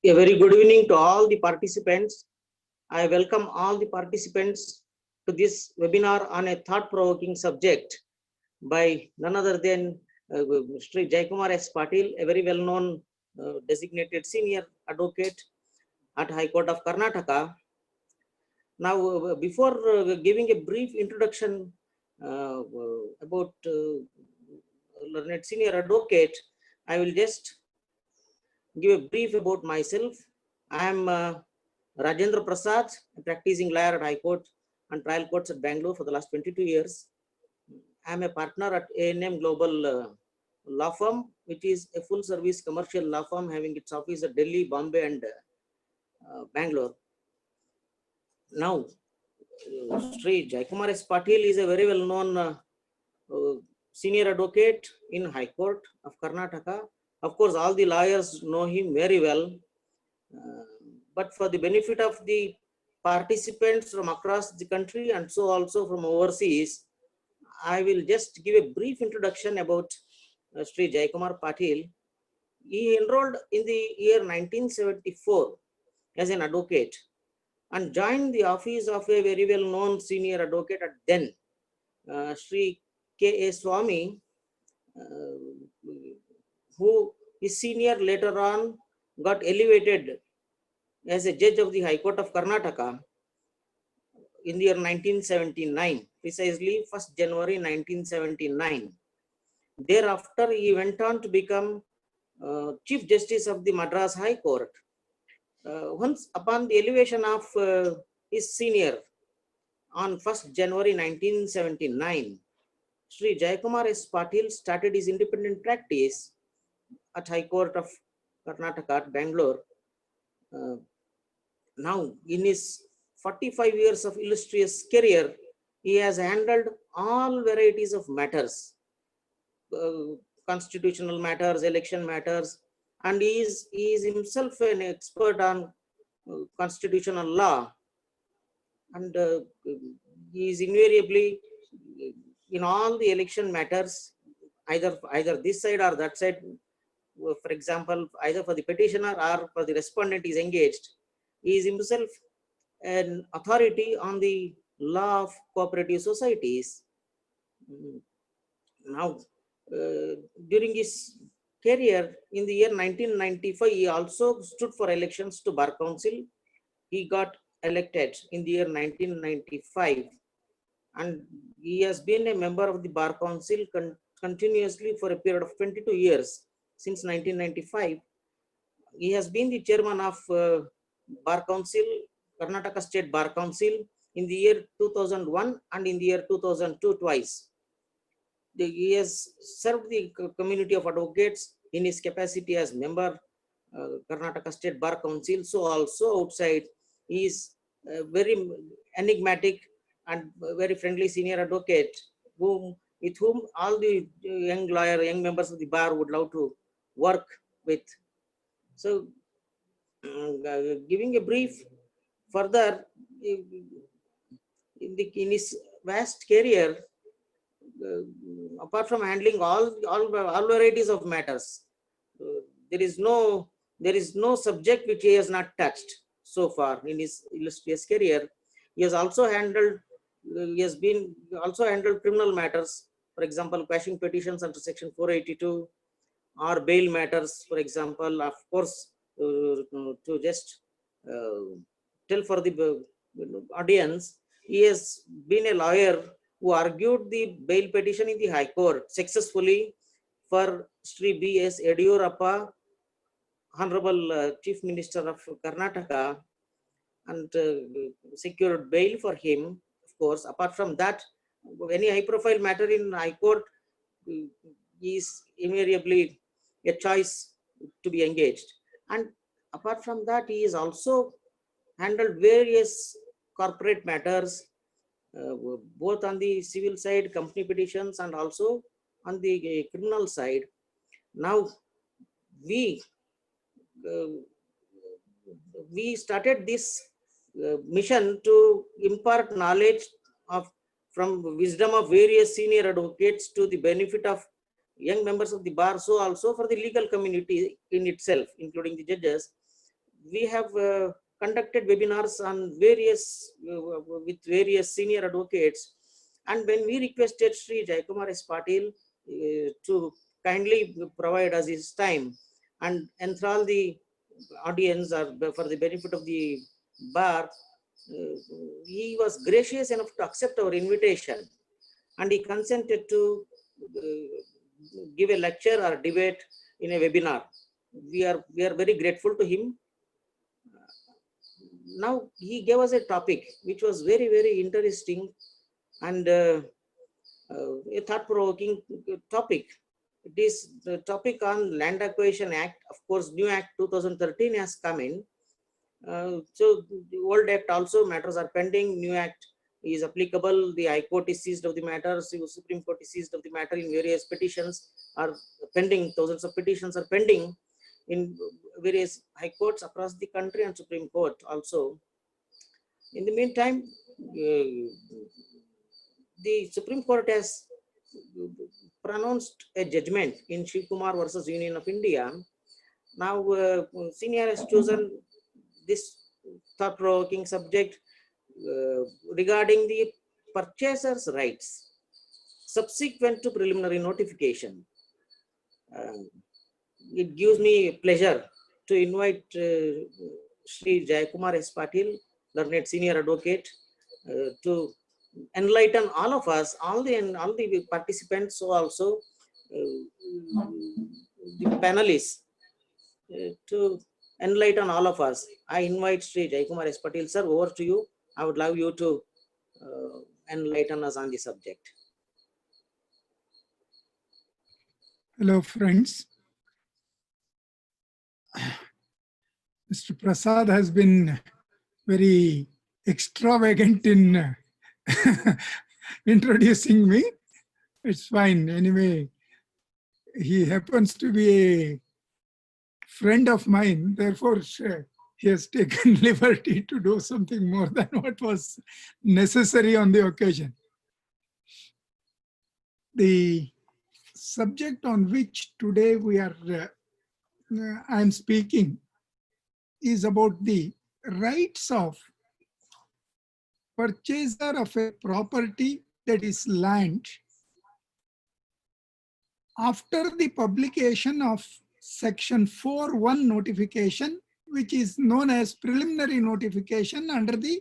A very good evening to all the participants. I welcome all the participants to this webinar on a thought-provoking subject by none other than Sri Jaikumar S. Patil, a very well-known designated senior advocate at High Court of Karnataka. Now, before giving a brief introduction about learned senior advocate, I will just give a brief about myself. I am Rajendra Prasad, a practicing lawyer at High Court and trial courts at Bangalore for the last 22 years. I am a partner at A&M Global Law Firm, which is a full service commercial law firm having its office at Delhi, Bombay and Bangalore. Now, Sri Jaikumar S. Patil is a very well-known senior advocate in High Court of Karnataka. Of course, all the lawyers know him very well. But for the benefit of the participants from across the country and so also from overseas, I will just give a brief introduction about Sri Jaikumar Patil. He enrolled in the year 1974 as an advocate and joined the office of a very well-known senior advocate at then, Sri K.A. Swami, who is senior later on got elevated as a judge of the High Court of Karnataka in the year 1979, precisely 1st January 1979. Thereafter, he went on to become Chief Justice of the Madras High Court. Once upon the elevation of his senior on 1st January 1979, Sri Jaikumar S. Patil started his independent practice at High Court of Karnataka at Bangalore. Now, in his 45 years of illustrious career, he has handled all varieties of matters, constitutional matters, election matters, and he is himself an expert on constitutional law. And he is invariably in all the election matters, either this side or that side. For example, either for the petitioner or for the respondent is engaged. He is himself an authority on the law of cooperative societies. Now, during his career in the year 1995, he also stood for elections to Bar Council. He got elected in the year 1995, and he has been a member of the Bar Council continuously for a period of 22 years since 1995. He has been the chairman of Bar Council, Karnataka State Bar Council in the year 2001 and in the year 2002 twice. He has served the community of advocates in his capacity as member Karnataka State Bar Council. So also outside, he is very enigmatic and very friendly senior advocate with whom all the young members of the bar would love to work with. So, giving a brief further, in his vast career, apart from handling all varieties of matters, there is no subject which he has not touched so far in his illustrious career. He has also handled criminal matters, for example, quashing petitions under section 482 or bail matters, for example. Of course, to just tell for the audience, he has been a lawyer who argued the bail petition in the High Court successfully for Sri B.S. Yediyurappa, Honorable Chief Minister of Karnataka, and secured bail for him. Of course, apart from that, any high-profile matter in High Court is invariably a choice to be engaged. And apart from that, he is also handled various corporate matters, both on the civil side, company petitions, and also on the criminal side. Now, we started this mission to impart knowledge from wisdom of various senior advocates to the benefit of young members of the bar, so also for the legal community in itself, including the judges. we have conducted webinars on with various senior advocates, and when we requested Sri Jayakumar S. Patil to kindly provide us his time and enthrall the audience or for the benefit of the bar, he was gracious enough to accept our invitation, and he consented to give a lecture or debate in a webinar. We are very grateful to him. Now he gave us a topic which was very, very interesting and a thought-provoking topic. It is the topic on Land Acquisition Act. Of course, new Act 2013 has come in. So the old Act also matters are pending. New Act is applicable. The High Court is seized of the matter. Supreme Court is seized of the matter. In various petitions are pending. Thousands of petitions are pending in various high courts across the country and Supreme Court also. In the meantime, the Supreme Court has pronounced a judgment in Shivkumar versus Union of India. Now, senior has chosen this thought-provoking subject regarding the purchaser's rights subsequent to preliminary notification. It gives me pleasure to invite Sri Jayakumar S. Patil, learned senior advocate, to enlighten all of us, all the participants, so also the panelists, to enlighten all of us. I invite Sri Jayakumar S. Patil, sir, over to you. I would love you to enlighten us on the subject. Hello, friends. Mr. Prasad has been very extravagant in introducing me. It's fine. Anyway, he happens to be a friend of mine. Therefore, he has taken liberty to do something more than what was necessary on the occasion. The subject on which today I am speaking is about the rights of purchaser of a property, that is land, after the publication of Section 4(1) notification, which is known as preliminary notification under the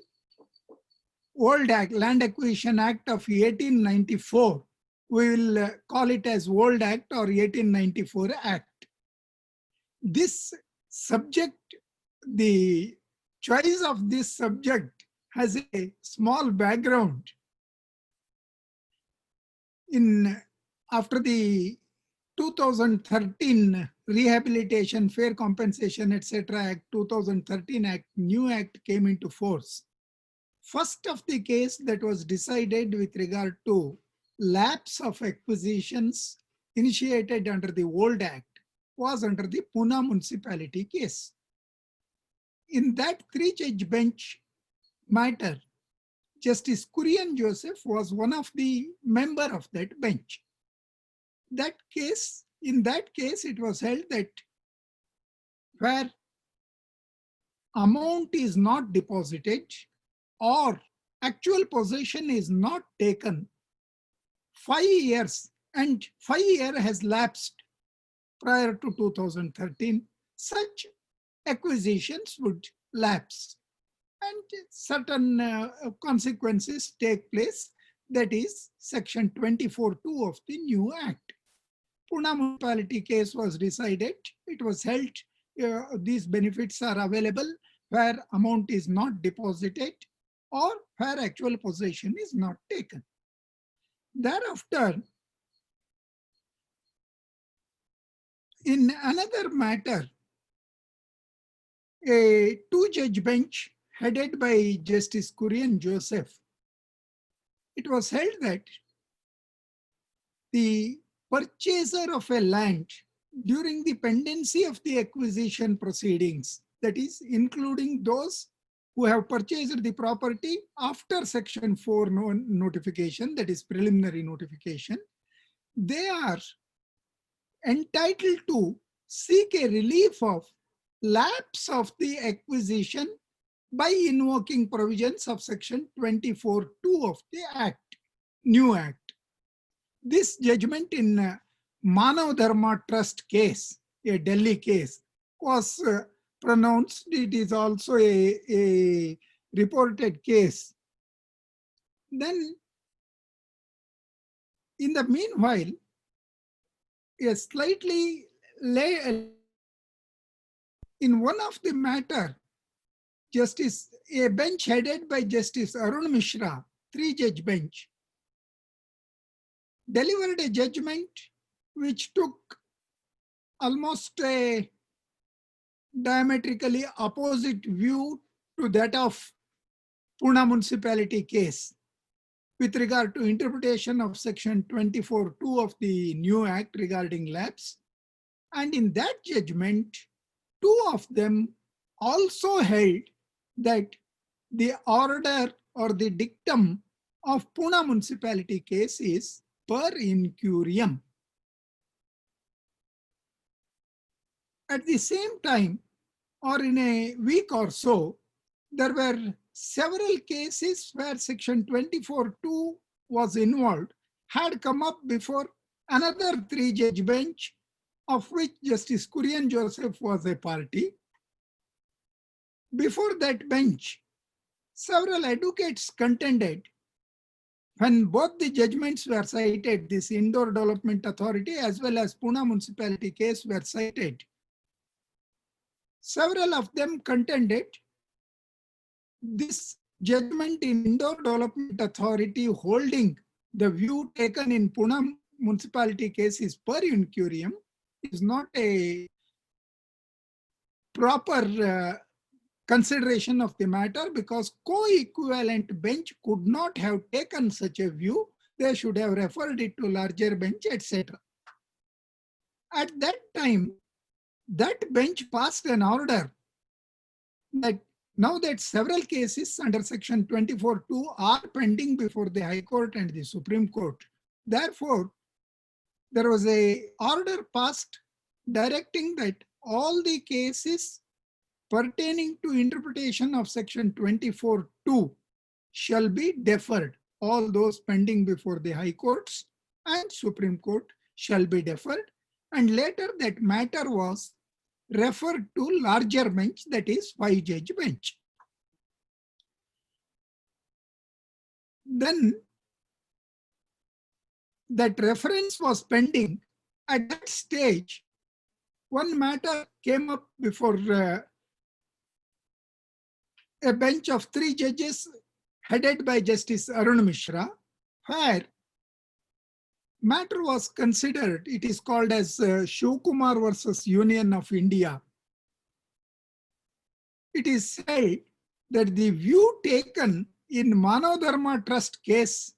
old Act, Land Acquisition Act of 1894. We will call it as Old Act or 1894 Act. This subject, the choice of this subject has a small background. After the 2013 Rehabilitation, Fair Compensation, etc. Act, 2013 Act, new Act came into force. First of the case that was decided with regard to lapse of acquisitions initiated under the old Act was under the Pune municipality case. In that 3-judge bench matter, Justice Kurian Joseph was one of the member of that bench. In that case, it was held that where amount is not deposited or actual possession is not taken, 5 years, and 5 years has lapsed prior to 2013, such acquisitions would lapse and certain consequences take place. That is Section 24(2) of the new Act. Pune municipality case was decided. It was held these benefits are available where amount is not deposited or where actual possession is not taken. Thereafter, in another matter, a 2-judge bench headed by Justice Kurian Joseph, it was held that the purchaser of a land during the pendency of the acquisition proceedings, that is, including those who have purchased the property after Section 4 notification, that is preliminary notification, they are entitled to seek a relief of lapse of the acquisition by invoking provisions of section 24(2) of the Act, new Act. This judgment in Manav Dharma Trust case, a Delhi case, was pronounced. It is also a reported case. Then, in the meanwhile, a slightly in one of the matter, a bench headed by Justice Arun Mishra, 3-judge bench, delivered a judgment which took almost a diametrically opposite view to that of Pune municipality case with regard to interpretation of section 24(2) of the new Act regarding lapse. And in that judgment, 2 of them also held that the order or the dictum of Pune municipality case is per incurium. At the same time, or in a week or so, there were several cases where section 24(2) was involved, had come up before another 3-judge bench, of which Justice Kurian Joseph was a party. Before that bench, several advocates contended when both the judgments were cited, this Indore Development Authority as well as Pune municipality case were cited. Several of them contended this judgment in Indore Development Authority holding the view taken in Pune municipality case is per incurium is not a proper consideration of the matter, because co-equivalent bench could not have taken such a view. They should have referred it to larger bench, etc. At that time, that bench passed an order that now that several cases under section 24(2) are pending before the High Court and the Supreme Court. Therefore, there was an order passed directing that all the cases pertaining to interpretation of section 24(2) shall be deferred. All those pending before the High Courts and Supreme Court shall be deferred. And later that matter was referred to larger bench, that is 5-judge bench. Then that reference was pending. At that stage, one matter came up before a bench of 3 judges headed by Justice Arun Mishra, where matter was considered. It is called as Shivkumar versus Union of India. It is said that the view taken in Manav Dharma Trust case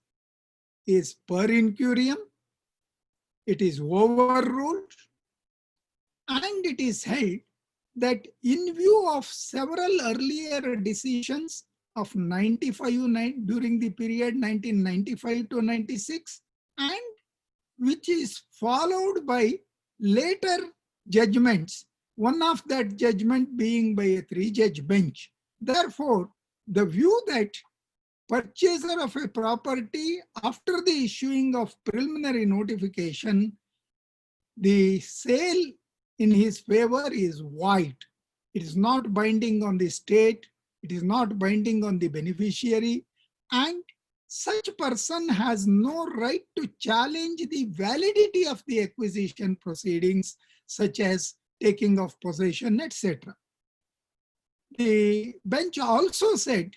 is per incurium, it is overruled, and it is held that in view of several earlier decisions of during the period 1995 to 96, and which is followed by later judgments, one of that judgment being by a 3-judge bench. Therefore, the view that purchaser of a property after the issuing of preliminary notification, the sale in his favor is void. It is not binding on the state, it is not binding on the beneficiary, and such person has no right to challenge the validity of the acquisition proceedings, such as taking of possession, etc. The bench also said,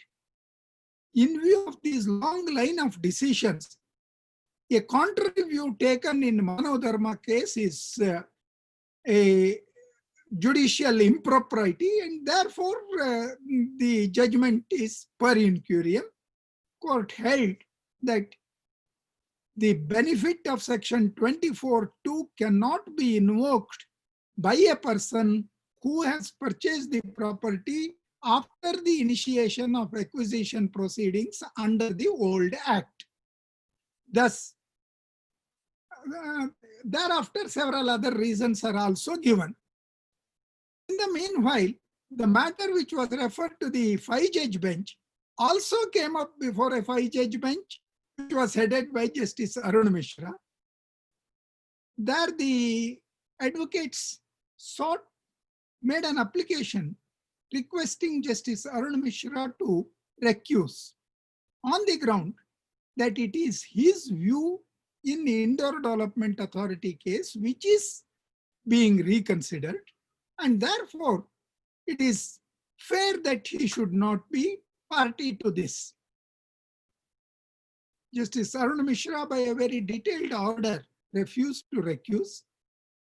in view of this long line of decisions, a contrary view taken in Manav Dharma case is a judicial impropriety, and therefore the judgment is per incurium. Court held that the benefit of section 24(2) cannot be invoked by a person who has purchased the property after the initiation of acquisition proceedings under the old Act. Thus, thereafter several other reasons are also given. In the meanwhile, the matter which was referred to the 5-judge bench also came up before a 5-judge bench, which was headed by Justice Arun Mishra. There the advocates made an application requesting Justice Arun Mishra to recuse on the ground that it is his view in the Indore Development Authority case which is being reconsidered, and therefore it is fair that he should not be party to this. Justice Arun Mishra, by a very detailed order, refused to recuse.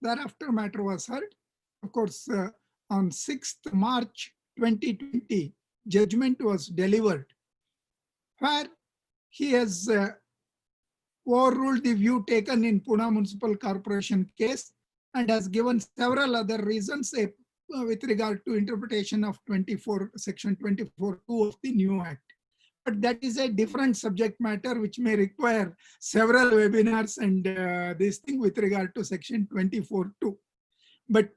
Thereafter, matter was heard. Of course, on 6th March 2020, judgment was delivered, where he has overruled the view taken in Pune Municipal Corporation case and has given several other reasons with regard to interpretation of section 24(2) of the new act. But that is a different subject matter which may require several webinars and this thing with regard to section 24(2). But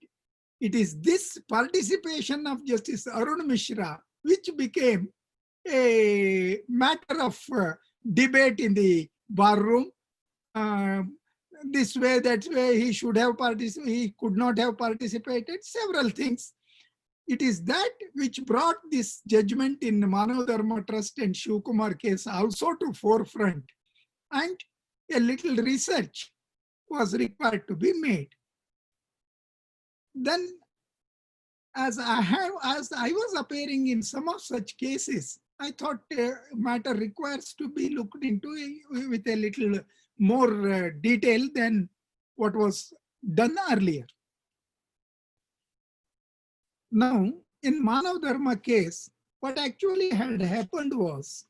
it is this participation of Justice Arun Mishra which became a matter of debate in the bar room. This way, that way, he should have participated, he could not have participated, several things. It is that which brought this judgment in Manav Dharma Trust and Shiv Kumar case also to forefront, and a little research was required to be made. Then, as I was appearing in some of such cases, I thought matter requires to be looked into with a little more detail than what was done earlier. Now, in Manav Dharma case, what actually had happened was,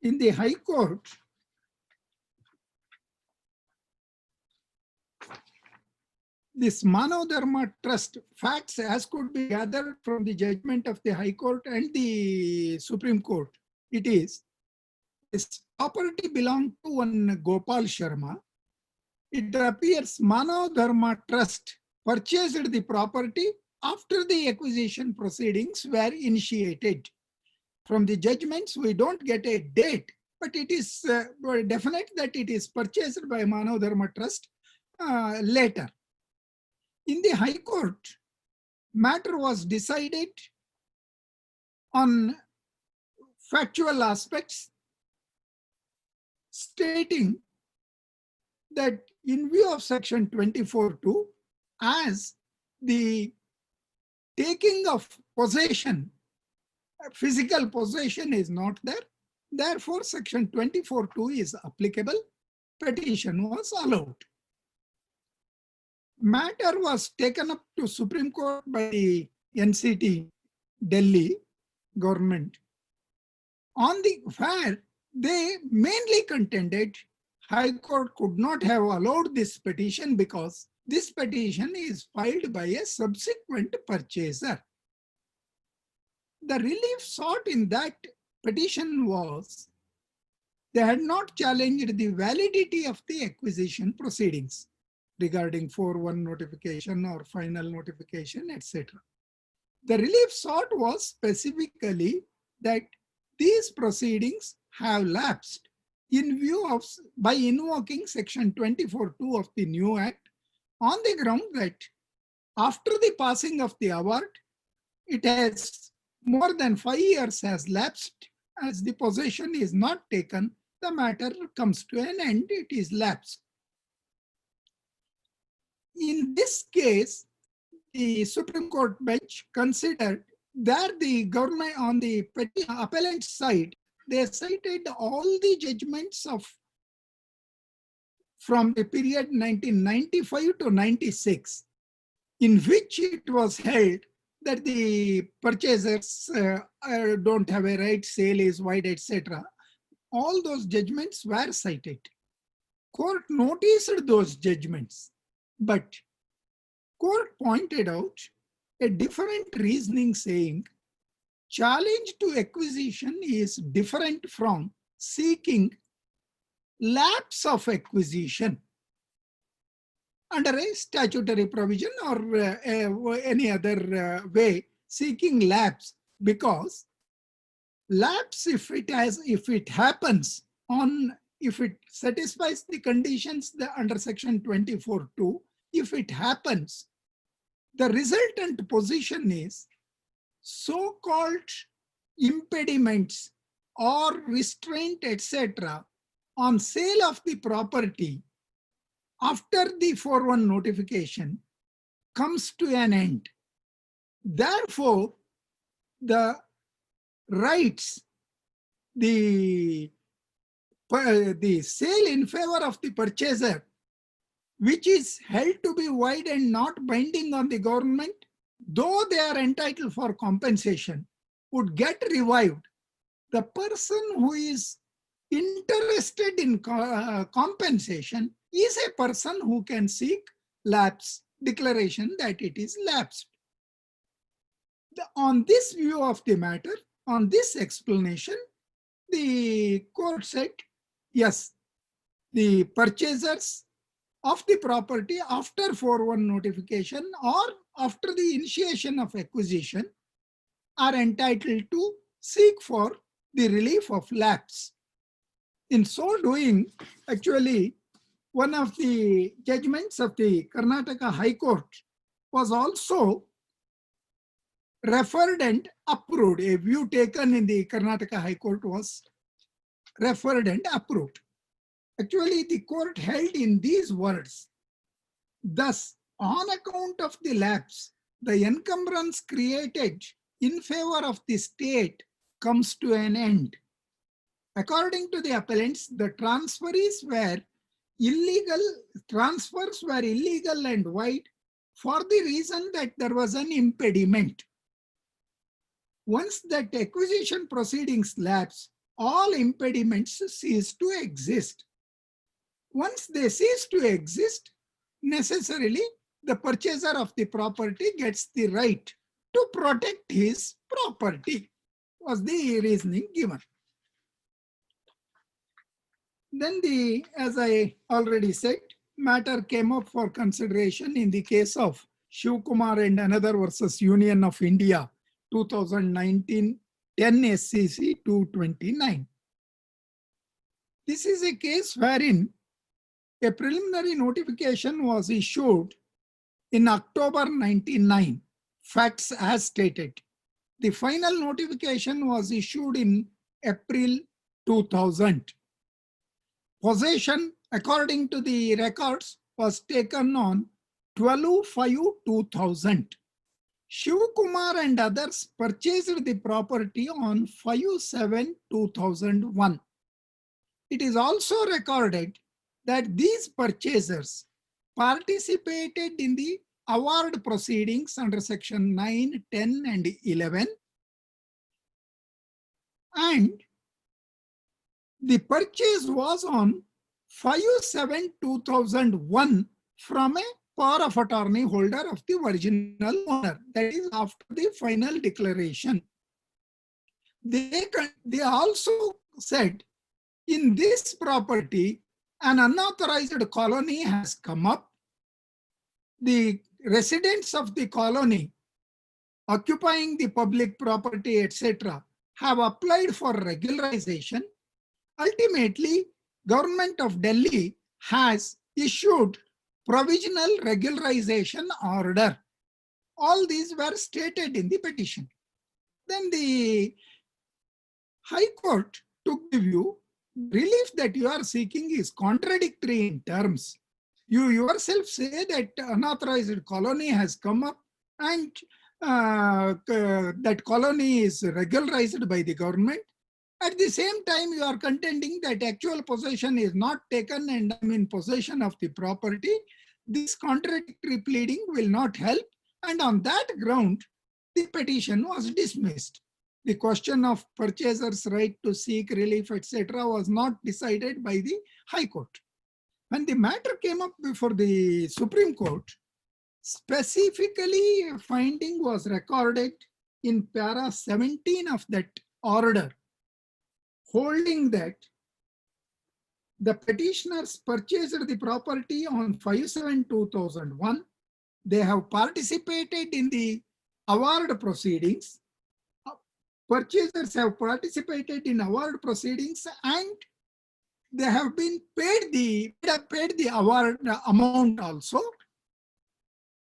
in the High Court, this Manav Dharma Trust facts as could be gathered from the judgment of the High Court and the Supreme Court. It is, this property belonged to one Gopal Sharma. It appears Manav Dharma Trust purchased the property after the acquisition proceedings were initiated. From the judgments, we don't get a date, but it is definite that it is purchased by Manav Dharma Trust later. In the High Court, matter was decided on factual aspects, stating that in view of section 24(2), as the taking of possession, physical possession is not there, therefore section 24(2) is applicable, petition was allowed. Matter was taken up to Supreme Court by the NCT Delhi government, on the where they mainly contended High Court could not have allowed this petition because this petition is filed by a subsequent purchaser. The relief sought in that petition was they had not challenged the validity of the acquisition proceedings regarding 4(1) notification or final notification, etc. The relief sought was specifically that these proceedings have lapsed in view of, by invoking section 24(2) of the new act on the ground that after the passing of the award, it has more than 5 years has lapsed. As the possession is not taken, the matter comes to an end, it is lapsed. In this case, the Supreme Court bench considered that the government on the appellant side, they cited all the judgments of from the period 1995 to 96, in which it was held that the purchasers don't have a right, sale is void, etc. All those judgments were cited. Court noticed those judgments, but court pointed out a different reasoning, saying challenge to acquisition is different from seeking lapse of acquisition. under a statutory provision or any other way seeking lapse, because lapse, if it happens on, if it satisfies the conditions under section 24(2), if it happens, the resultant position is so-called impediments or restraint, etc., on sale of the property after the 4(1) notification comes to an end. Therefore, the rights, the sale in favor of the purchaser, which is held to be void and not binding on the government, though they are entitled for compensation, would get revived. The person who is interested in compensation is a person who can seek lapse, declaration that it is lapsed. On this view of the matter, on this explanation, the court said, yes, the purchasers of the property after 4(1) notification or after the initiation of acquisition are entitled to seek for the relief of lapse. In so doing, actually, one of the judgments of the Karnataka High Court was also referred and approved. A view taken in the Karnataka High Court was referred and approved. Actually, the court held in these words, thus, on account of the lapse, the encumbrance created in favor of the state comes to an end. According to the appellants, the transfers were illegal and void for the reason that there was an impediment. Once that acquisition proceedings lapse, all impediments cease to exist. Once they cease to exist, necessarily the purchaser of the property gets the right to protect his property, was the reasoning given. Then as I already said, matter came up for consideration in the case of Shivkumar and another versus Union of India, 2019, 10 SCC 229. This is a case wherein a preliminary notification was issued in October 99, facts as stated. The final notification was issued in April 2000. Possession, according to the records, was taken on 12/5/2000. Shivkumar and others purchased the property on 5/7/2001. It is also recorded that these purchasers participated in the award proceedings under section 9, 10, and 11. And the purchase was on 5/7/2001 from a power of attorney holder of the original owner, that is after the final declaration. They also said, in this property, an unauthorized colony has come up. The residents of the colony occupying the public property, etc., have applied for regularization. Ultimately, Government of Delhi has issued provisional regularization order. All these were stated in the petition. Then the High Court took the view, relief that you are seeking is contradictory in terms. You yourself say that unauthorized colony has come up and that colony is regularized by the government. At the same time, you are contending that actual possession is not taken and I'm in possession of the property. This contradictory pleading will not help. And on that ground, the petition was dismissed. The question of purchaser's right to seek relief, etc., was not decided by the High Court. When the matter came up before the Supreme Court, specifically a finding was recorded in para 17 of that order, holding that The petitioners purchased the property on 5/7/2001. They have participated in the award proceedings. Purchasers have participated in award proceedings and they have been paid the award amount also.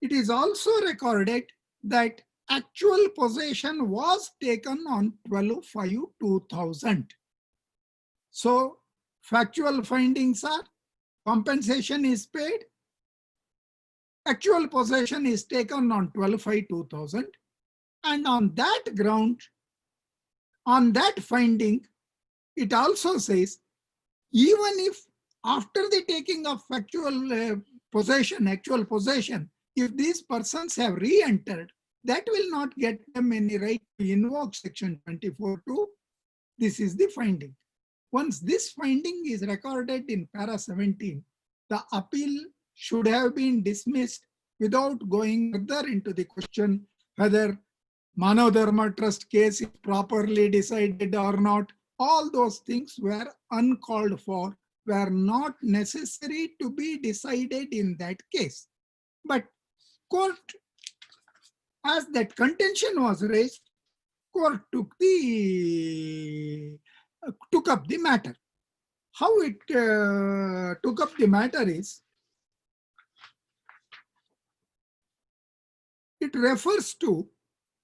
It is also recorded that actual possession was taken on 12/5/2000. So factual findings are compensation is paid, actual possession is taken on 12/5/2000, and on that ground, on that finding, it also says even if after the taking of actual possession, if these persons have re-entered, that will not get them any right to invoke section 24(2). This is the finding. Once this finding is recorded in para 17, the appeal should have been dismissed without going further into the question whether Manav Dharma Trust case is properly decided or not. All those things were uncalled for, were not necessary to be decided in that case. But court, as that contention was raised, court took up the matter. How it took up the matter is, it refers to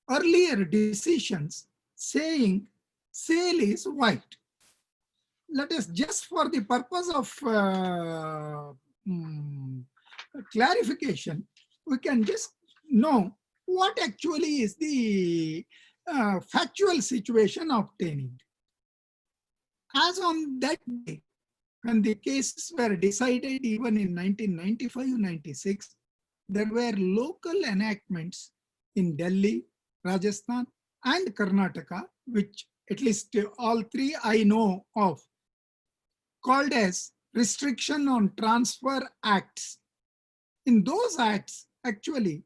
earlier decisions saying sale is white. Let us, just for the purpose of clarification, we can just know what actually is the factual situation obtaining. As on that day, when the cases were decided, even in 1995-96, there were local enactments in Delhi, Rajasthan, and Karnataka, which at least all three I know of, called as Restriction on Transfer Acts. In those acts, actually,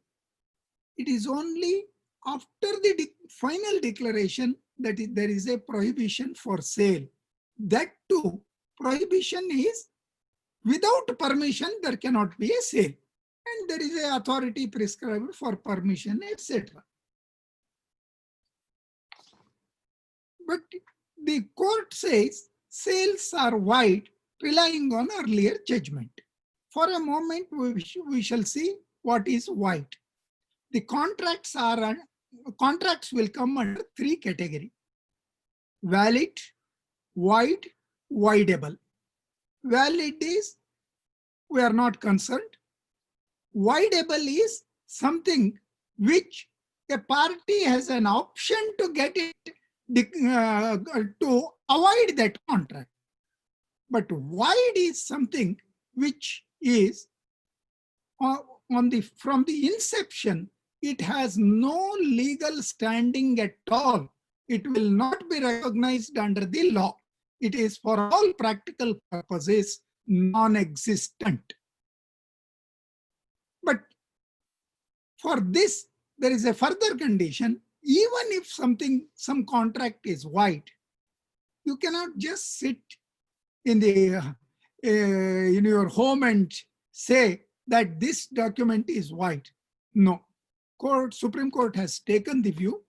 it is only after the final declaration that there is a prohibition for sale. That too, prohibition is without permission, there cannot be a sale. And there is an authority prescribed for permission, etc. But the court says sales are wide, relying on earlier judgment. For a moment, we shall see what is white. The contracts will come under three categories: valid, void, voidable. Valid is we are not concerned. Voidable is something which a party has an option to get it to avoid that contract. But void is something which is from the inception, it has no legal standing at all. It will not be recognized under the law. It is for all practical purposes non-existent. But for this, there is a further condition. Even if some contract is white, you cannot just sit in your home and say that this document is white. No. Supreme Court has taken the view,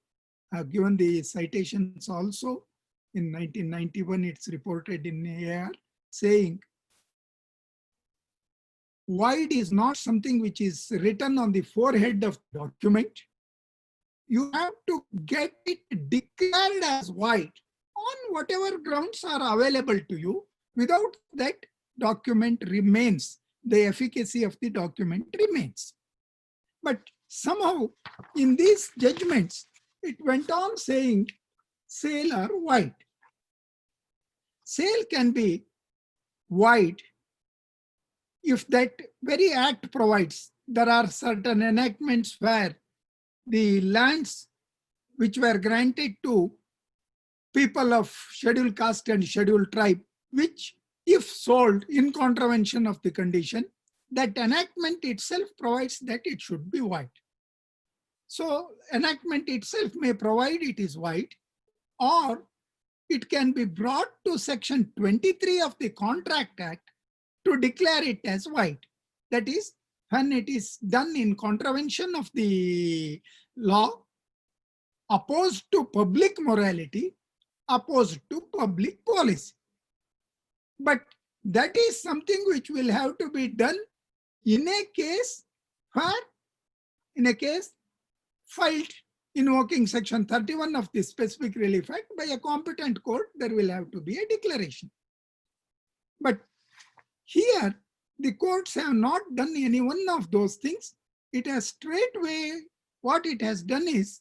given the citations also. In 1991, it's reported in AR saying white is not something which is written on the forehead of the document. You have to get it declared as white on whatever grounds are available to you. Without that, document remains. The efficacy of the document remains. But somehow in these judgments, it went on saying sale are white. Sale can be white if that very act provides. There are certain enactments where the lands which were granted to people of scheduled caste and scheduled tribe, which if sold in contravention of the condition, that enactment itself provides that it should be white. So enactment itself may provide it is white, or it can be brought to section 23 of the Contract Act to declare it as void. That is, when it is done in contravention of the law, opposed to public morality, opposed to public policy. But that is something which will have to be done in a case where, in a case filed invoking section 31 of the Specific Relief Act by a competent court, there will have to be a declaration. But here, the courts have not done any one of those things. It has straightway, what it has done is,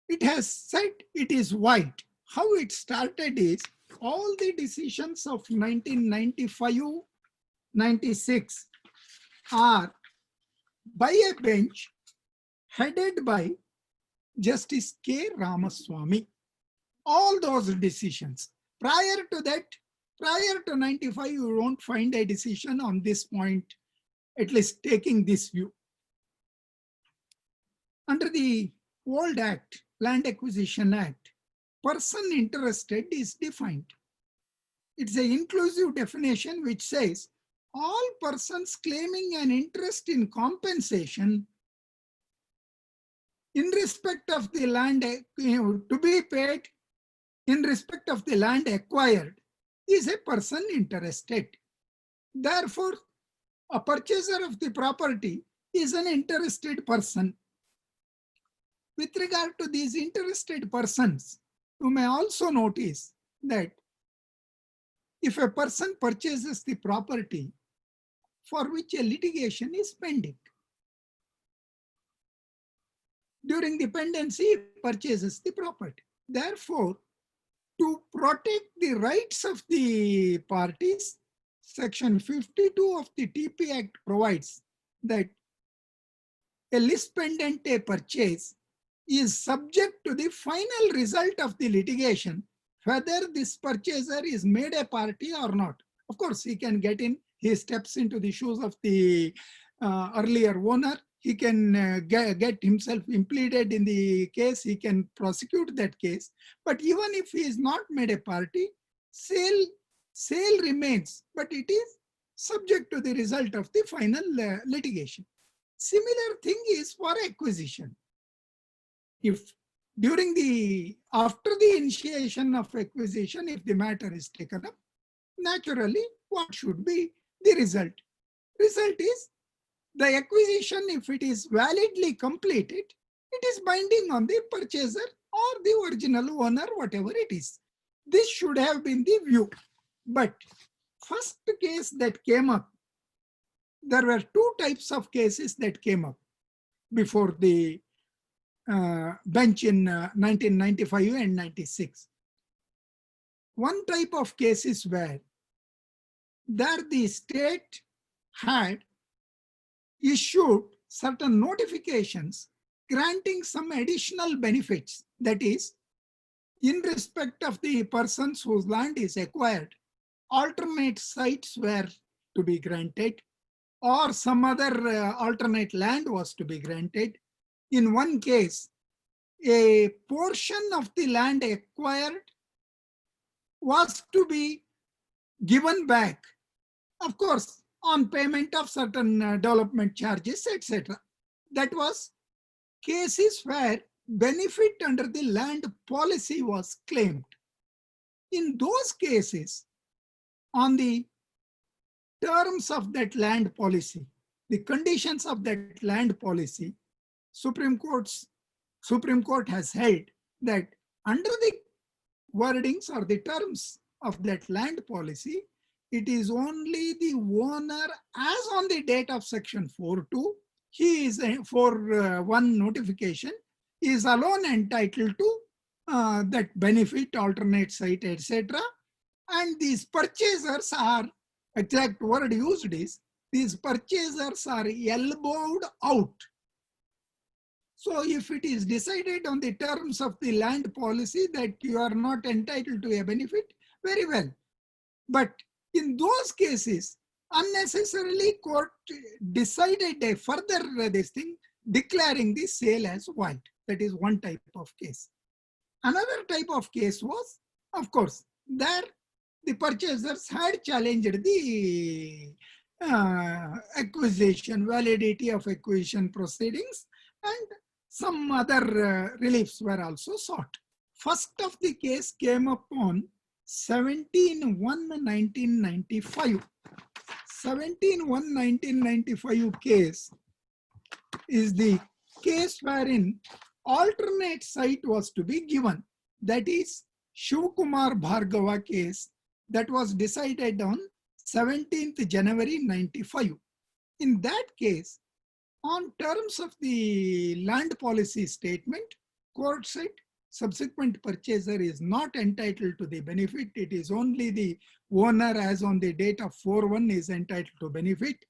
it has said it is void. How it started is, all the decisions of 1995-96 are by a bench headed by Justice K. Ramaswamy. All those decisions. Prior to that, prior to 95, you won't find a decision on this point, at least taking this view. Under the old Act, Land Acquisition Act, person interested is defined. It's an inclusive definition which says all persons claiming an interest in compensation in respect of the land to be paid in respect of the land acquired is a person interested. Therefore, a purchaser of the property is an interested person. With regard to these interested persons, you may also notice that if a person purchases the property for which a litigation is pending, during the pendency, he purchases the property. Therefore, to protect the rights of the parties, Section 52 of the TP Act provides that a lis pendente purchase is subject to the final result of the litigation, whether this purchaser is made a party or not. Of course, he can get in, he steps into the shoes of the earlier owner, he can get himself impleaded in the case, he can prosecute that case. But even if he is not made a party, sale remains, but it is subject to the result of the final litigation. Similar thing is for acquisition. If after the initiation of acquisition, if the matter is taken up, naturally, what should be the result? Result is the acquisition, if it is validly completed, it is binding on the purchaser or the original owner, whatever it is. This should have been the view. But first case that came up, there were two types of cases that came up before the bench in 1995 and 96. One type of cases where there the state had issued certain notifications granting some additional benefits, that is, in respect of the persons whose land is acquired, alternate sites were to be granted, or some other alternate land was to be granted. In one case, a portion of the land acquired was to be given back, of course, on payment of certain development charges, etc. That was cases where benefit under the land policy was claimed. In those cases, on the terms of that land policy, the conditions of that land policy, Supreme Court has held that under the wordings or the terms of that land policy, it is only the owner, as on the date of section 4.2, he is for one notification, is alone entitled to that benefit, alternate site, etc. And these purchasers are, exact word used is, these purchasers are elbowed out. So if it is decided on the terms of the land policy that you are not entitled to a benefit, very well. But in those cases, unnecessarily court decided a further this thing, declaring the sale as void. That is one type of case. Another type of case was, of course, there the purchasers had challenged the acquisition, validity of acquisition proceedings, and some other reliefs were also sought. First of the case came up on 17/1/1995. 17/1/1995 case is the case wherein alternate site was to be given. That is Shivkumar Bhargava case that was decided on 17th January 95. In that case, on terms of the land policy statement, court said subsequent purchaser is not entitled to the benefit. It is only the owner as on the date of 4/1 is entitled to benefit,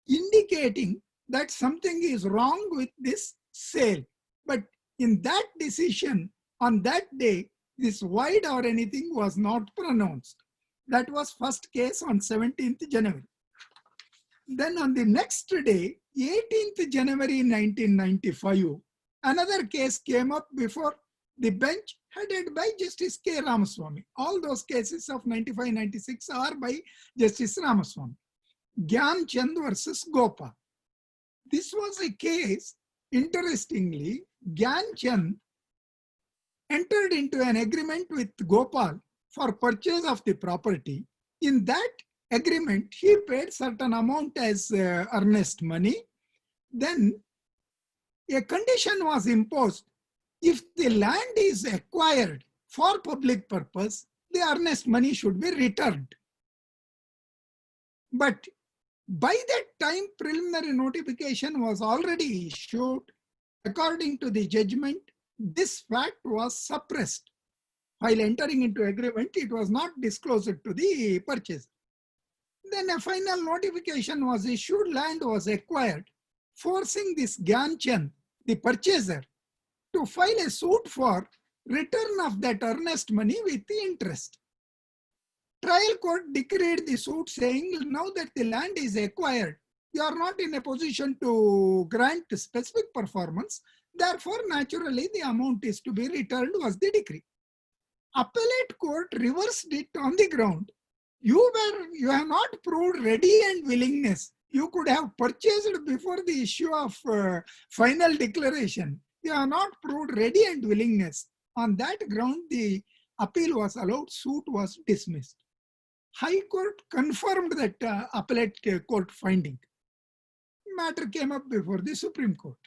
indicating that something is wrong with this sale. But in that decision, on that day, this void or anything was not pronounced. That was first case on 17th January. Then on the next day, 18th January 1995, another case came up before the bench headed by Justice K. Ramaswamy. All those cases of 95-96 are by Justice Ramaswamy. Gyan Chand versus Gopal. This was a case, interestingly, Gyan Chand entered into an agreement with Gopal for purchase of the property. In that agreement, he paid certain amount as earnest money. Then a condition was imposed. If the land is acquired for public purpose, the earnest money should be returned. But by that time, preliminary notification was already issued. According to the judgment, this fact was suppressed. While entering into agreement, it was not disclosed to the purchaser. Then a final notification was issued, land was acquired, forcing this Gyan Chand, the purchaser, to file a suit for return of that earnest money with the interest. Trial court decreed the suit saying, now that the land is acquired, you are not in a position to grant specific performance. Therefore, naturally, the amount is to be returned was the decree. Appellate court reversed it on the ground. You have not proved ready and willingness. You could have purchased before the issue of final declaration. You have not proved ready and willingness. On that ground, the appeal was allowed, suit was dismissed. High Court confirmed that appellate court finding. Matter came up before the Supreme Court.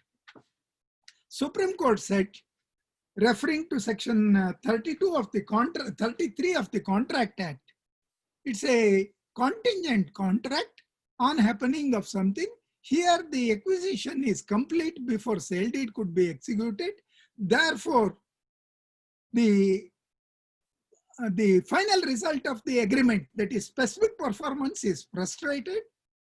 Supreme Court said, referring to section 32 of the 33 of the Contract Act, it's a contingent contract on happening of something. Here the acquisition is complete before sale deed could be executed. Therefore, the final result of the agreement, that is specific performance, is frustrated.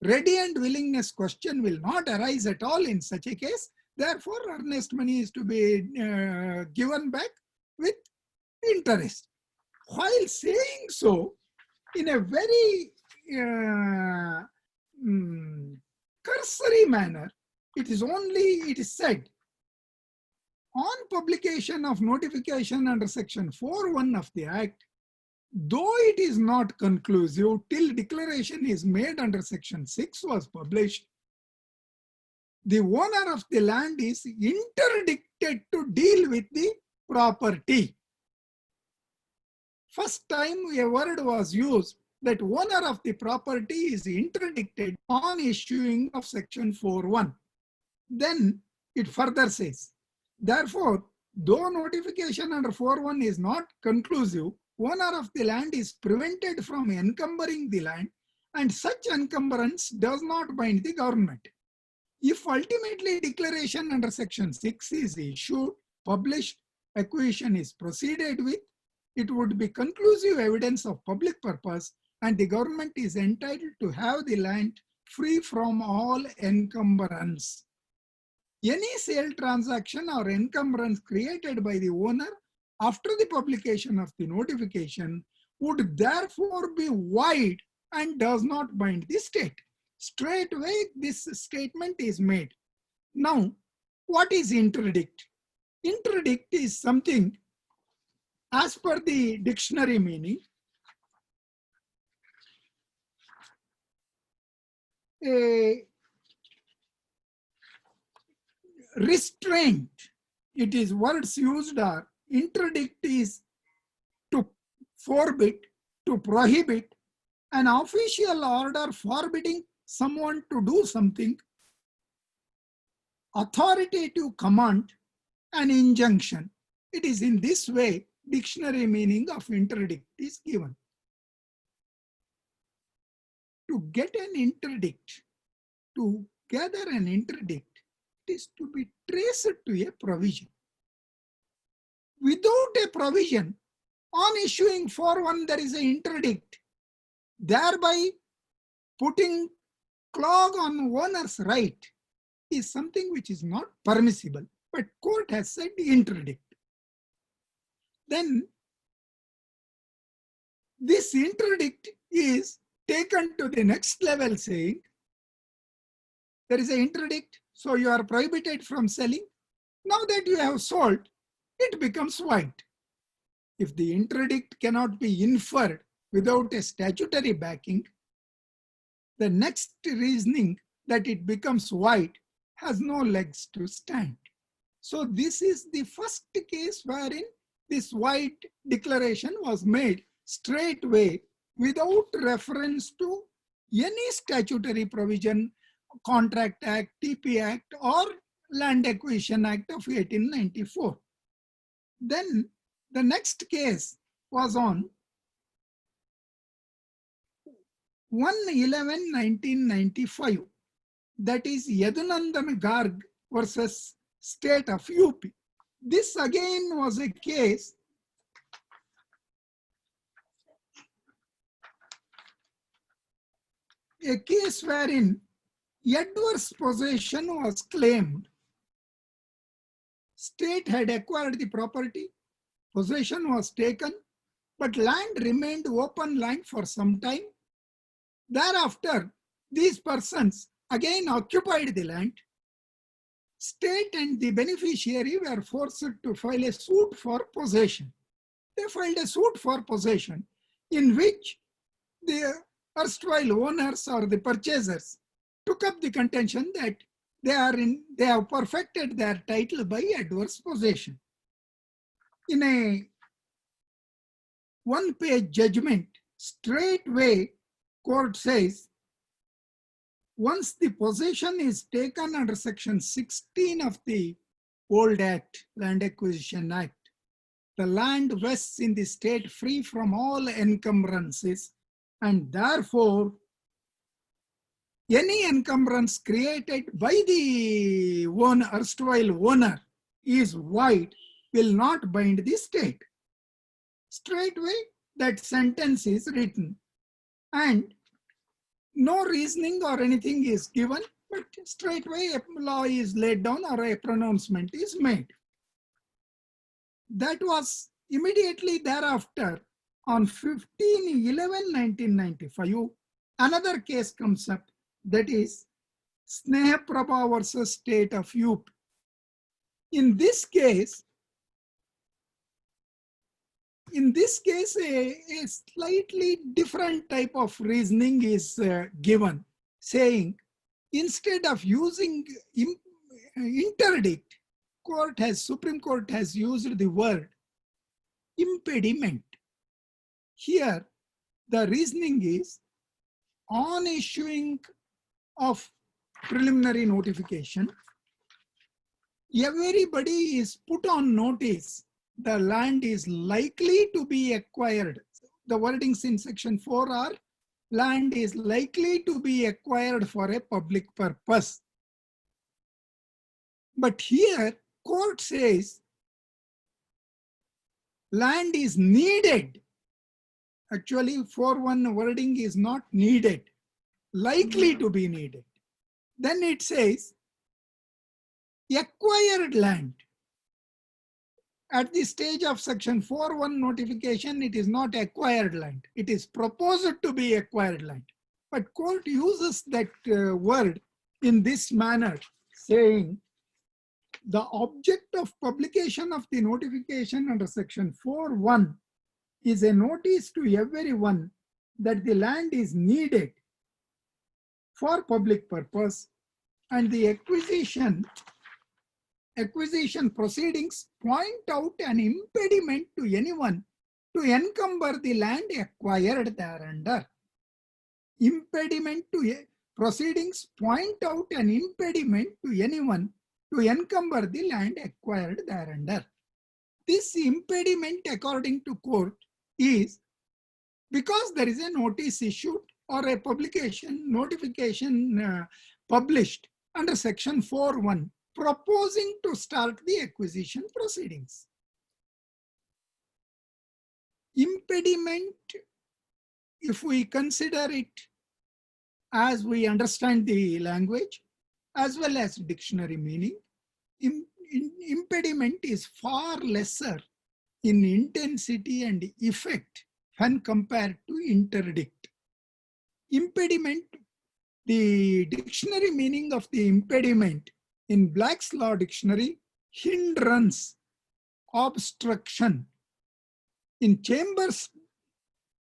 Ready and willingness question will not arise at all in such a case. Therefore, earnest money is to be given back with interest. While saying so, in a very cursory manner, it is said, on publication of notification under section 4(1) of the Act, though it is not conclusive till declaration is made under section 6 was published, the owner of the land is interdicted to deal with the property. First time a word was used that owner of the property is interdicted on issuing of section 4(1). Then it further says, therefore, though notification under 4(1) is not conclusive, owner of the land is prevented from encumbering the land, and such encumbrance does not bind the government. If ultimately declaration under section 6 is issued, published, acquisition is proceeded with, it would be conclusive evidence of public purpose, and the government is entitled to have the land free from all encumbrance. Any sale transaction or encumbrance created by the owner after the publication of the notification would therefore be void and does not bind the state. Straightway, this statement is made. Now, what is interdict? Interdict is something As per the dictionary meaning, a restraint, it is words used are interdict is to forbid, to prohibit, an official order forbidding someone to do something, authoritative command, an injunction. It is in this way dictionary meaning of interdict is given. To get an interdict, to gather an interdict, it is to be traced to a provision. Without a provision, on issuing 4(1) there is an interdict, thereby putting clog on owner's right, is something which is not permissible, but court has said interdict. Then this interdict is taken to the next level, saying there is an interdict, so you are prohibited from selling. Now that you have sold, it becomes void. If the interdict cannot be inferred without a statutory backing, the next reasoning that it becomes void has no legs to stand. So this is the first case wherein this void declaration was made straightway without reference to any statutory provision, Contract Act, TP Act, or Land Acquisition Act of 1894. Then the next case was on 1/11/1995. That is Yadunandan Garg versus State of UP. This again was a case wherein adverse possession was claimed. State had acquired the property, possession was taken, but land remained open land for some time. Thereafter, these persons again occupied the land. State and the beneficiary were forced to file a suit for possession. They filed a suit for possession in which the erstwhile owners or the purchasers took up the contention that they have perfected their title by adverse possession. In a one-page judgment, straightway court says, once the possession is taken under section 16 of the old act, Land Acquisition Act, the land vests in the state free from all encumbrances, and therefore any encumbrance created by the erstwhile owner is void, will not bind the state. Straightway that sentence is written, and no reasoning or anything is given, but straightway a law is laid down or a pronouncement is made. That was immediately thereafter on 15/11/1995, another case comes up, that is Snehaprabha versus State of UP. In this case, a slightly different type of reasoning is given, saying instead of using interdict, Supreme Court has used the word impediment. Here, the reasoning is, on issuing of preliminary notification, everybody is put on notice the land is likely to be acquired. The wordings in section 4 are land is likely to be acquired for a public purpose. But here court says land is needed. Actually 4(1) wording is not needed, likely to be needed. Then it says acquired land. At the stage of section 4(1) notification, it is not acquired land. It is proposed to be acquired land. But court uses that word in this manner, saying the object of publication of the notification under section 4(1) is a notice to everyone that the land is needed for public purpose, and the acquisition proceedings point out an impediment to anyone to encumber the land acquired thereunder. Proceedings point out an impediment to anyone to encumber the land acquired thereunder. This impediment, according to court, is because there is a notice issued or a notification published under section 4(1) proposing to start the acquisition proceedings. Impediment, if we consider it as we understand the language as well as dictionary meaning, impediment is far lesser in intensity and effect when compared to interdict. Impediment, the dictionary meaning of the impediment in Black's Law Dictionary, hindrance, obstruction. In Chambers'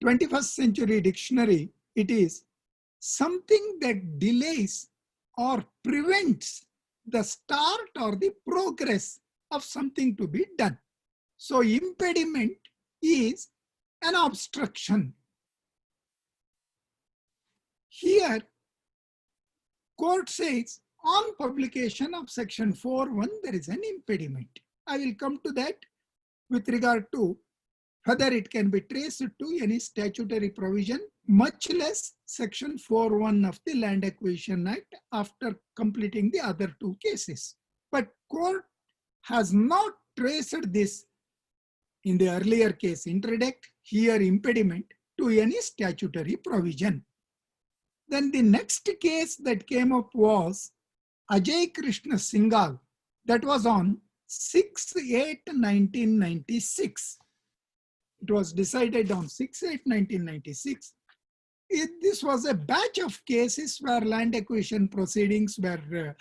21st Century Dictionary, it is something that delays or prevents the start or the progress of something to be done. So impediment is an obstruction. Here, court says on publication of section 4(1) there is an impediment. I will come to that with regard to whether it can be traced to any statutory provision, much less section 4(1) of the Land Acquisition Act after completing the other two cases. But court has not traced this in the earlier case interdict, here impediment, to any statutory provision. Then the next case that came up was Ajay Krishna Singhal, that was on 6/8/1996. It was decided on 6/8/1996. This was a batch of cases where land acquisition proceedings were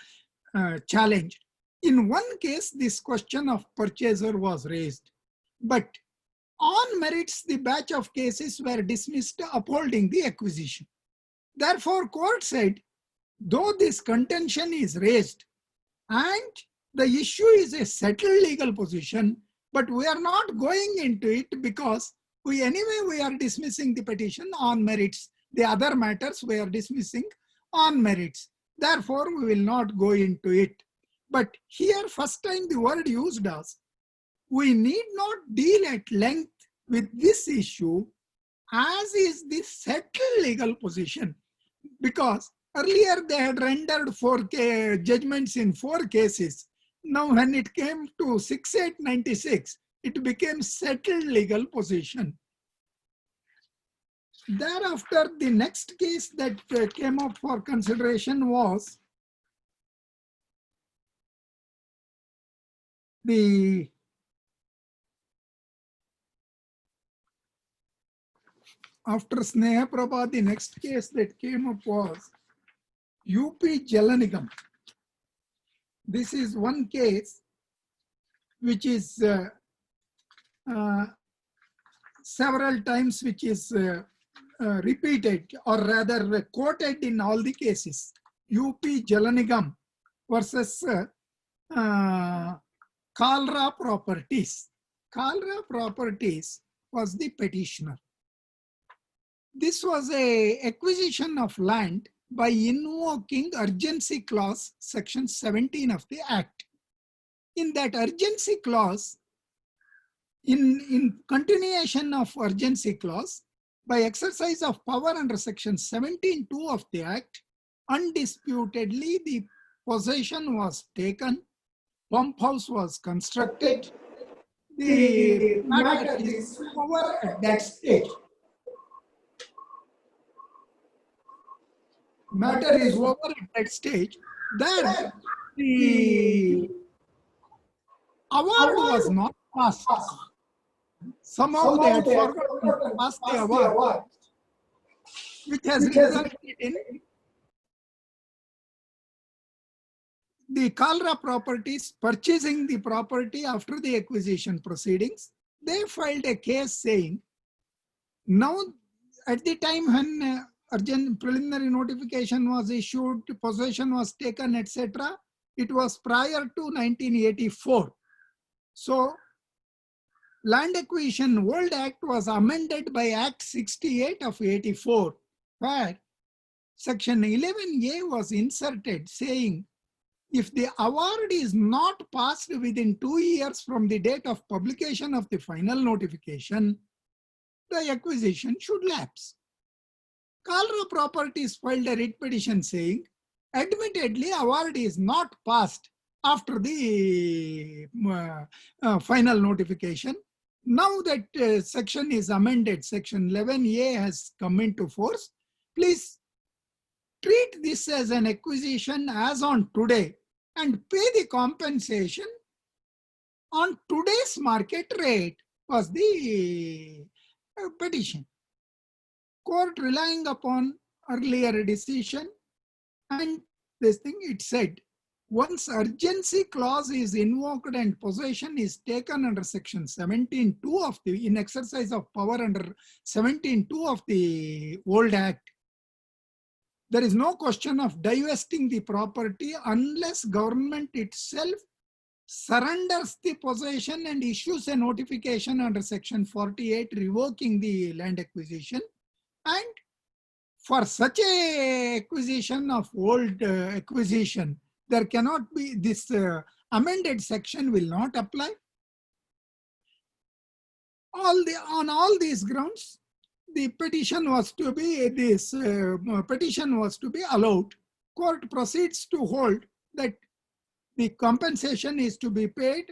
challenged. In one case, this question of purchaser was raised, but on merits, the batch of cases were dismissed upholding the acquisition. Therefore, court said, though this contention is raised and the issue is a settled legal position, but we are not going into it because we are dismissing the petition on merits. The other matters we are dismissing on merits. Therefore, we will not go into it. But here, first time the word used as, we need not deal at length with this issue as is the settled legal position, because earlier they had rendered 4 judgments in 4 cases. Now when it came to 6/8/96, it became settled legal position. Thereafter, the next case that came up for consideration was after Sneha Prabha, the next case that came up was UP Jal Nigam. This is one case which is several times, which is repeated or rather quoted in all the cases. UP Jal Nigam versus Kalra Properties. Kalra Properties was the petitioner. This was a acquisition of land by invoking urgency clause, section 17 of the Act. In that urgency clause, in continuation of urgency clause, by exercise of power under section 17(2) of the Act, undisputedly the possession was taken, pump house was constructed. The matter is over at that stage. Matter is over at that stage. Then the award was not passed. Somehow they had forgotten to pass the award, which has resulted in the Kalra Properties purchasing the property after the acquisition proceedings, they filed a case saying, now at the time when urgent preliminary notification was issued, possession was taken, etc., it was prior to 1984. So Land Acquisition Old Act was amended by Act 68 of 84, where Section 11A was inserted saying, if the award is not passed within 2 years from the date of publication of the final notification, the acquisition should lapse. Kalra Properties filed a writ petition saying, admittedly, award is not passed after the final notification. Now that section is amended, Section 11A has come into force. Please treat this as an acquisition as on today and pay the compensation on today's market rate, was the petition. Court, relying upon earlier decision and this thing, it said, once urgency clause is invoked and possession is taken under Section 17.2 of the, in exercise of power under 17.2 of the old Act, there is no question of divesting the property unless government itself surrenders the possession and issues a notification under Section 48 revoking the land acquisition. And for such a acquisition of old acquisition, there cannot be this amended section will not apply. On all these grounds, the petition was to be allowed. Court proceeds to hold that the compensation is to be paid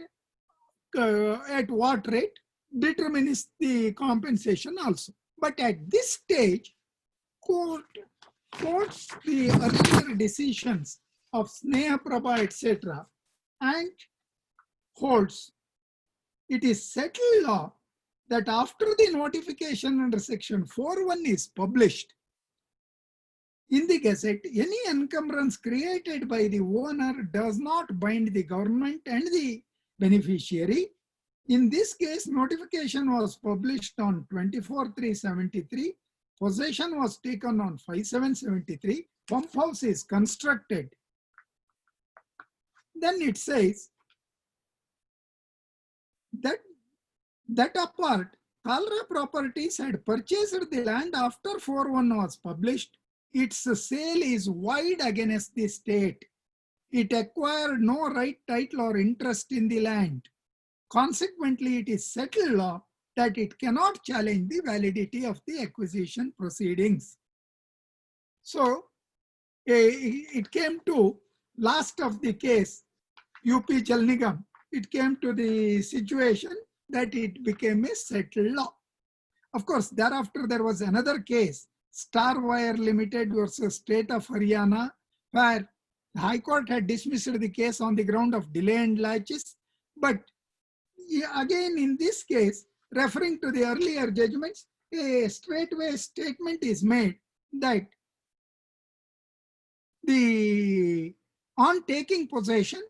at what rate determines the compensation also. But at this stage, courts the earlier decisions of Sneha Prabha, etc., and holds it is settled law that after the notification under Section 4.1 is published in the Gazette, any encumbrance created by the owner does not bind the government and the beneficiary. In this case, notification was published on 24/3/73. Possession was taken on 5/7/73. Pump house is constructed. Then it says that apart, Kalra Properties had purchased the land after 4.1 was published. Its sale is void against the state. It acquired no right, title, or interest in the land. Consequently, it is settled law that it cannot challenge the validity of the acquisition proceedings. So, it came to last of the case, UP Jal Nigam. It came to the situation that it became a settled law. Of course, thereafter there was another case, Star Wire Limited versus State of Haryana, where the High Court had dismissed the case on the ground of delay and laches. But again, in this case, referring to the earlier judgments, a straightway statement is made that on taking possession,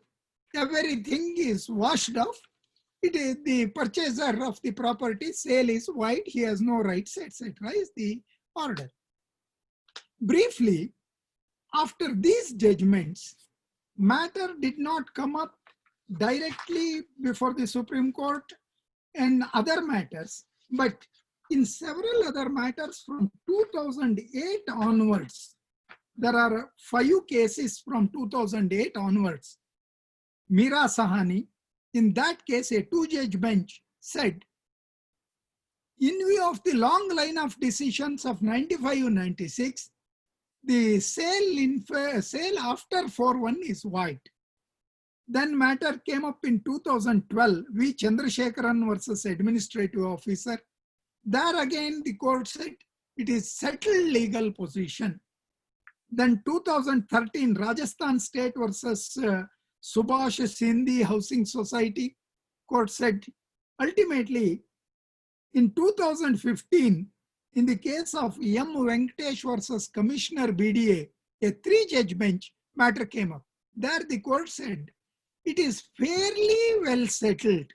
everything is washed off. It is the purchaser of the property, sale is void, he has no rights, etc. is the order. Briefly, after these judgments, matter did not come up directly before the Supreme Court and other matters, but in several other matters from 2008 onwards, there are 5 cases from 2008 onwards. Meera Sahani, in that case, a 2-judge bench said, in view of the long line of decisions of 95-96, the sale after 4.1 is void. Then matter came up in 2012, V. Chandrasekharan versus administrative officer. There again, the court said it is settled legal position. Then 2013, Rajasthan State versus Subhash Sindhi Housing Society, court said ultimately in 2015, in the case of M. Venkatesh versus Commissioner BDA, a 3-judge bench matter came up. There the court said it is fairly well settled.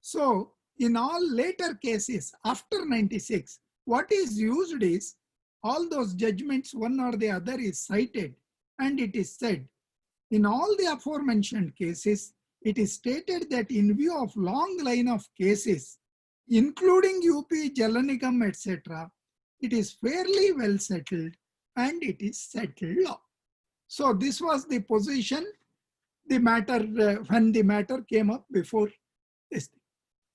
So in all later cases after 96, what is used is all those judgments, one or the other is cited, and it is said, in all the aforementioned cases, it is stated that in view of long line of cases, including UP, Jalanigam, etc., it is fairly well settled and it is settled law. So this was the position, the matter, when the matter came up before this.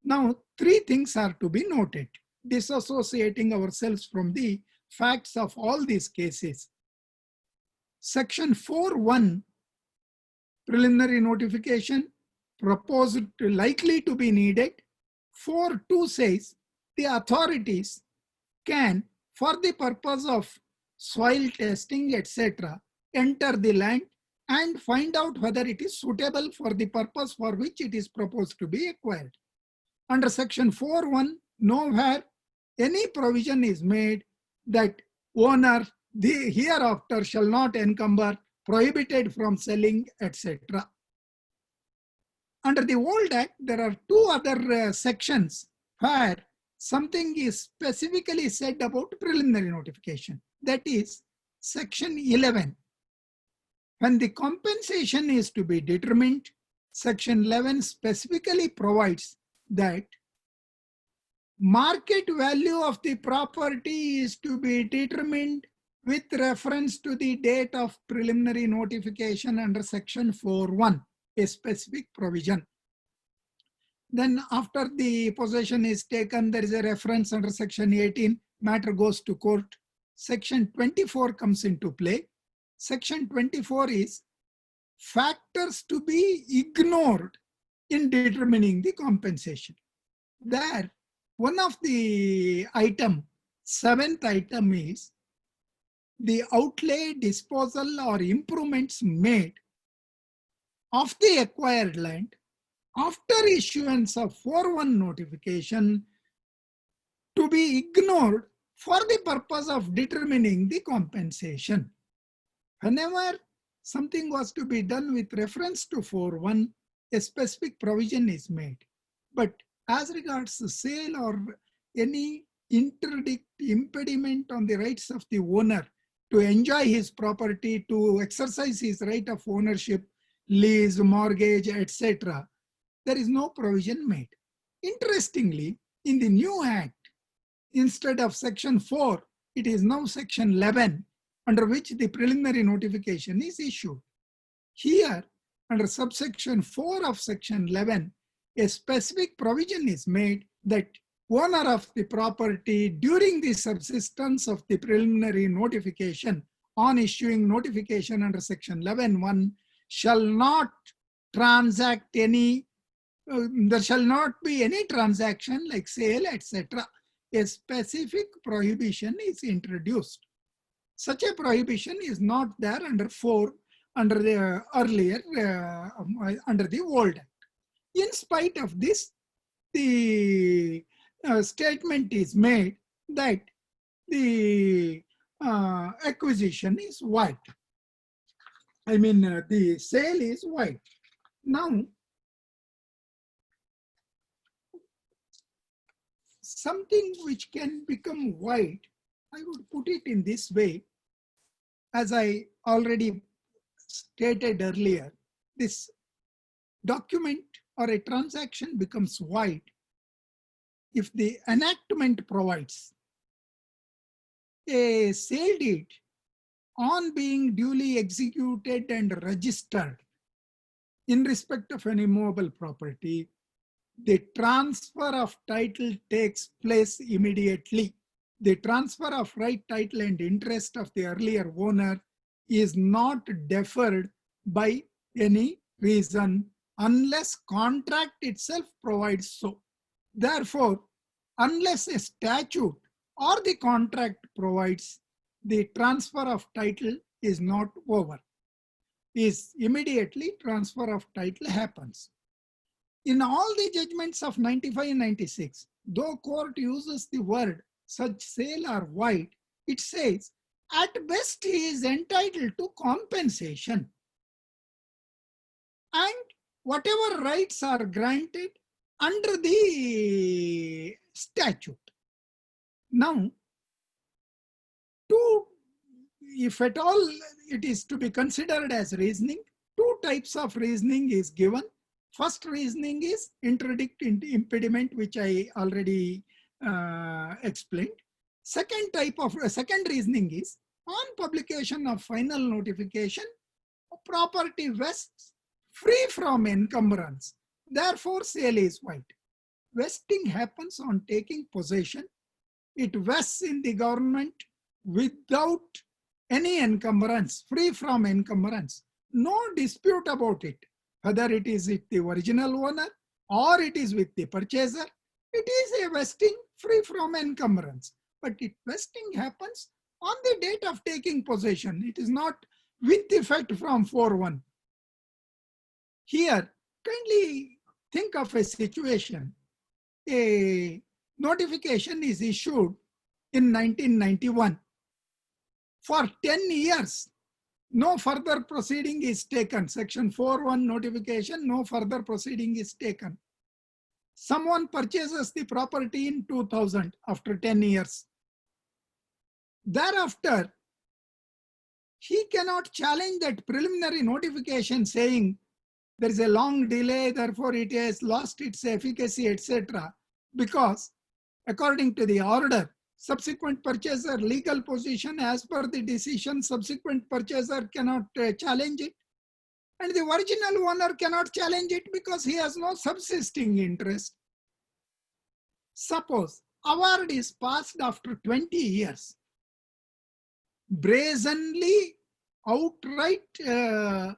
Now, three things are to be noted, disassociating ourselves from the facts of all these cases. Section 4.1, preliminary notification, proposed likely to be needed. 4.2 says the authorities can, for the purpose of soil testing, etc., enter the land and find out whether it is suitable for the purpose for which it is proposed to be acquired. Under section 4.1, nowhere any provision is made that owner hereafter shall not encumber, prohibited from selling, etc. Under the old act, there are two other sections where something is specifically said about preliminary notification. That is section 11. When the compensation is to be determined, section 11 specifically provides that market value of the property is to be determined with reference to the date of preliminary notification under section 4.1, a specific provision. Then after the possession is taken, there is a reference under section 18, matter goes to court. Section 24 comes into play. Section 24 is factors to be ignored in determining the compensation. There, one of the item, seventh item, is the outlay, disposal, or improvements made of the acquired land after issuance of 4.1 notification to be ignored for the purpose of determining the compensation. Whenever something was to be done with reference to 4.1, a specific provision is made. But as regards the sale or any interdict, impediment on the rights of the owner to enjoy his property, to exercise his right of ownership, lease, mortgage, etc., there is no provision made. Interestingly, in the new act, instead of section 4, it is now section 11, under which the preliminary notification is issued. Here, under subsection 4 of section 11, a specific provision is made that owner of the property during the subsistence of the preliminary notification on issuing notification under section 11.1 shall not transact any, there shall not be any transaction like sale, etc. A specific prohibition is introduced. Such a prohibition is not there under 4, under the earlier, under the old act. In spite of this, the statement is made that the acquisition is white. I mean, the sale is white. Now, something which can become white, I would put it in this way. As I already stated earlier, this document or a transaction becomes white if the enactment provides a sale deed on being duly executed and registered in respect of an immovable property, the transfer of title takes place immediately. The transfer of right, title, and interest of the earlier owner is not deferred by any reason unless contract itself provides so. Therefore, unless a statute or the contract provides, the transfer of title is not over. Is immediately transfer of title happens. In all the judgments of 95 and 96, though court uses the word such sale or white, it says at best he is entitled to compensation. and whatever rights are granted under the statute. Now, if at all it is to be considered as reasoning, two types of reasoning is given. First reasoning is interdict impediment, which I already explained. Second reasoning is on publication of final notification, property vests free from encumbrance. Therefore, sale is void. Vesting happens on taking possession. It vests in the government without any encumbrance, free from encumbrance. No dispute about it, whether it is with the original owner or it is with the purchaser. It is a vesting free from encumbrance, but vesting happens on the date of taking possession. It is not with effect from 4/1. Here, kindly think of a situation. A notification is issued in 1991. For 10 years, no further proceeding is taken. Section 4/1 notification, no further proceeding is taken. Someone purchases the property in 2000 after 10 years. Thereafter, he cannot challenge that preliminary notification saying there is a long delay, therefore it has lost its efficacy, etc. Because according to the order, subsequent purchaser legal position as per the decision, subsequent purchaser cannot challenge it. And the original owner cannot challenge it because he has no subsisting interest. Suppose award is passed after 20 years. Brazenly, outright a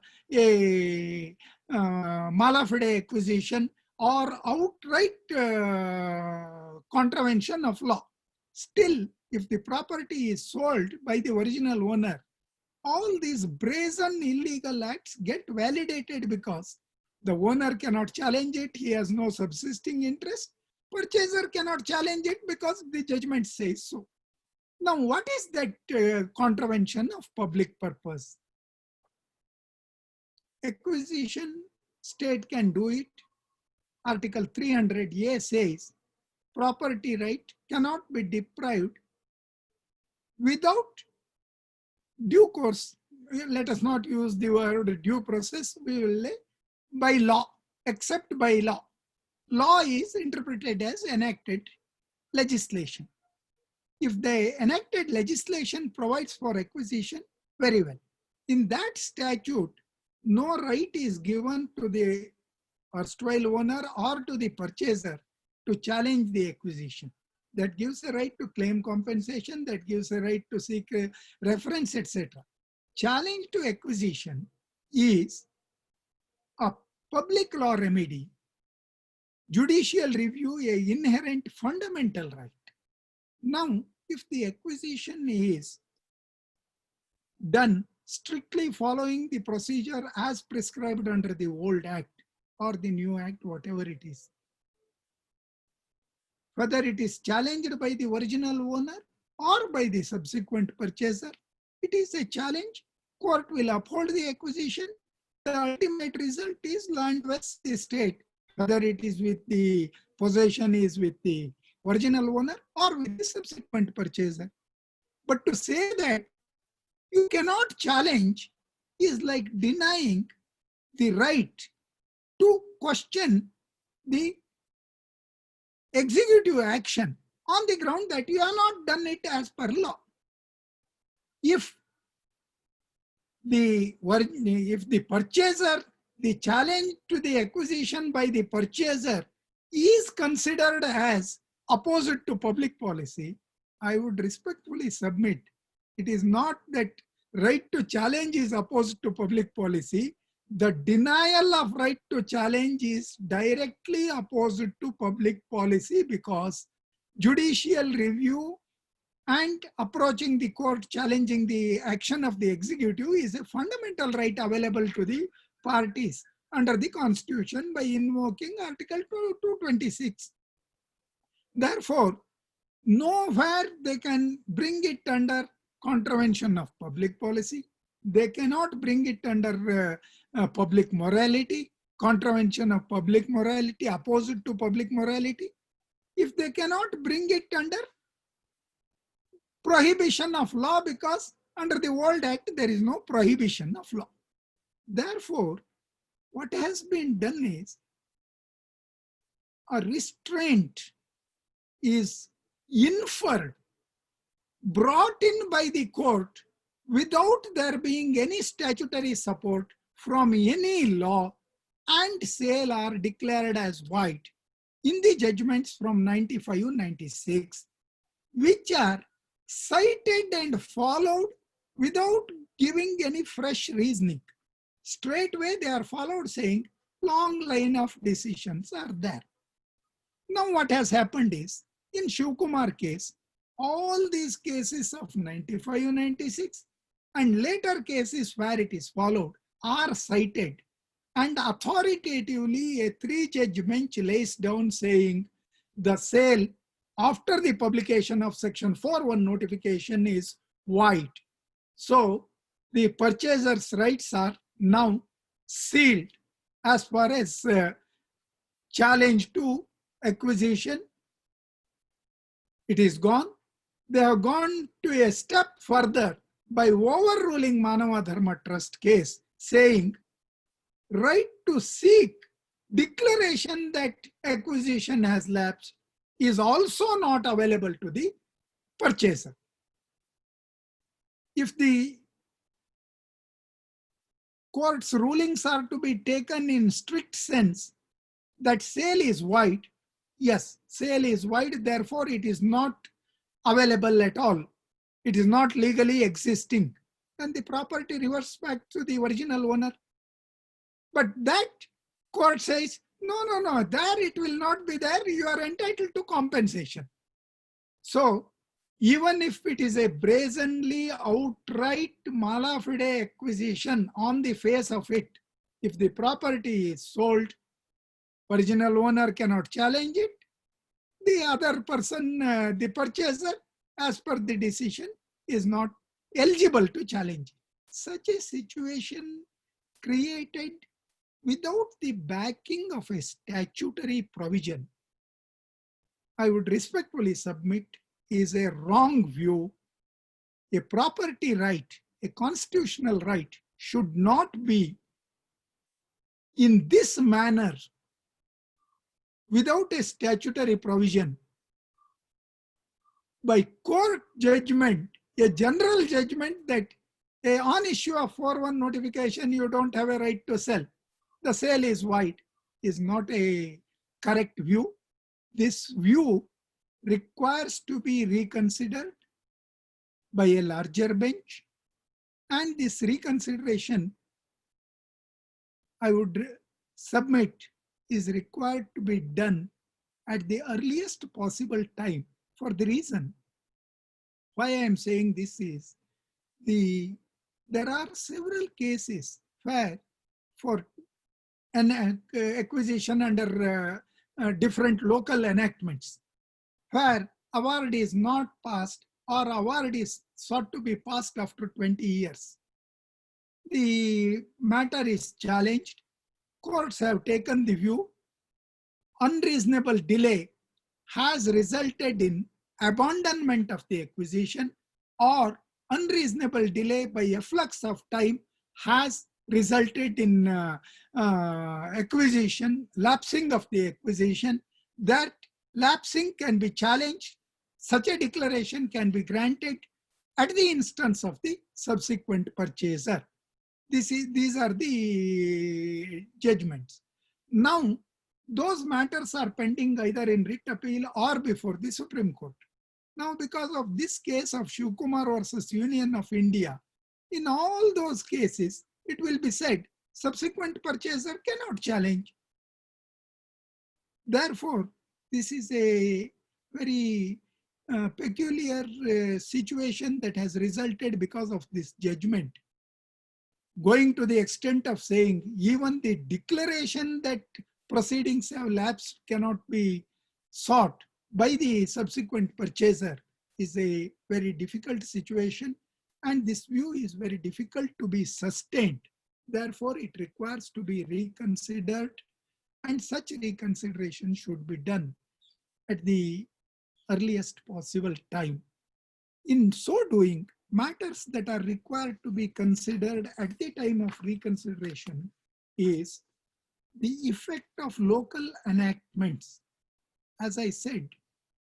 mala fide acquisition or outright contravention of law. Still, if the property is sold by the original owner, all these brazen illegal acts get validated because the owner cannot challenge it, he has no subsisting interest. Purchaser cannot challenge it because the judgment says so. Now, what is that contravention of public purpose? Acquisition, state can do it. Article 300A says property right cannot be deprived without due course. Let us not use the word due process, we will say by law, except by law. Law is interpreted as enacted legislation. If the enacted legislation provides for acquisition, very well. In that statute, no right is given to the erstwhile owner or to the purchaser to challenge the acquisition. That gives a right to claim compensation, that gives a right to seek a reference, etc. Challenge to acquisition is a public law remedy, judicial review, an inherent fundamental right. Now, if the acquisition is done strictly following the procedure as prescribed under the old act or the new act, whatever it is, whether it is challenged by the original owner or by the subsequent purchaser, it is a challenge. Court will uphold the acquisition. The ultimate result is land vests the state, whether it is with the possession is with the original owner or with the subsequent purchaser. But to say that you cannot challenge is like denying the right to question the executive action on the ground that you have not done it as per law. If the purchaser, the challenge to the acquisition by the purchaser is considered as opposite to public policy, I would respectfully submit it is not that right to challenge is opposite to public policy. The denial of right to challenge is directly opposite to public policy because judicial review and approaching the court challenging the action of the executive is a fundamental right available to the parties under the Constitution by invoking Article 226. Therefore, nowhere they can bring it under contravention of public policy. They cannot bring it under public morality, contravention of public morality, opposite to public morality. If they cannot bring it under prohibition of law, because under the Old Act, there is no prohibition of law. Therefore, what has been done is a restraint is inferred, brought in by the court without there being any statutory support from any law, and sale are declared as void in the judgments from 95-96, which are cited and followed without giving any fresh reasoning. Straightway they are followed saying long line of decisions are there. Now what has happened is, in Shivkumar case, all these cases of 95-96 and later cases where it is followed are cited, and authoritatively a 3-judge bench lays down saying the sale after the publication of section 4(1) notification is void. So the purchaser's rights are now sealed as far as challenge to acquisition. It is gone. They have gone to a step further by overruling Manava Dharma Trust case, saying right to seek declaration that acquisition has lapsed is also not available to the purchaser. If the court's rulings are to be taken in strict sense, that sale is void, yes, sale is void, therefore it is not available at all. It is not legally existing, and the property reverts back to the original owner. But that court says, no, there it will not be there. You are entitled to compensation. So even if it is a brazenly outright mala fide acquisition on the face of it, if the property is sold, original owner cannot challenge it. The other person, the purchaser, as per the decision, is not eligible to challenge. Such a situation created without the backing of a statutory provision, I would respectfully submit, is a wrong view. A property right, a constitutional right, should not be in this manner without a statutory provision. By court judgment, a general judgment that on issue of 4(1) notification, you don't have a right to sell, the sale is void, is not a correct view. This view requires to be reconsidered by a larger bench, and this reconsideration, I would submit, is required to be done at the earliest possible time. For the reason why I am saying this is, there are several cases where for an acquisition under different local enactments, where award is not passed or award is sought to be passed after 20 years. The matter is challenged. Courts have taken the view unreasonable delay has resulted in abandonment of the acquisition, or unreasonable delay by efflux of time has resulted in acquisition, lapsing of the acquisition. That lapsing can be challenged. Such a declaration can be granted at the instance of the subsequent purchaser. These are the judgments. Now, those matters are pending either in writ appeal or before the Supreme Court. Now, because of this case of Shivkumar versus Union of India, in all those cases, it will be said subsequent purchaser cannot challenge. Therefore, this is a very peculiar situation that has resulted because of this judgment, going to the extent of saying even the declaration that proceedings have lapsed cannot be sought by the subsequent purchaser is a very difficult situation. and this view is very difficult to be sustained. Therefore, it requires to be reconsidered, and such reconsideration should be done at the earliest possible time. In so doing, matters that are required to be considered at the time of reconsideration is the effect of local enactments. As I said,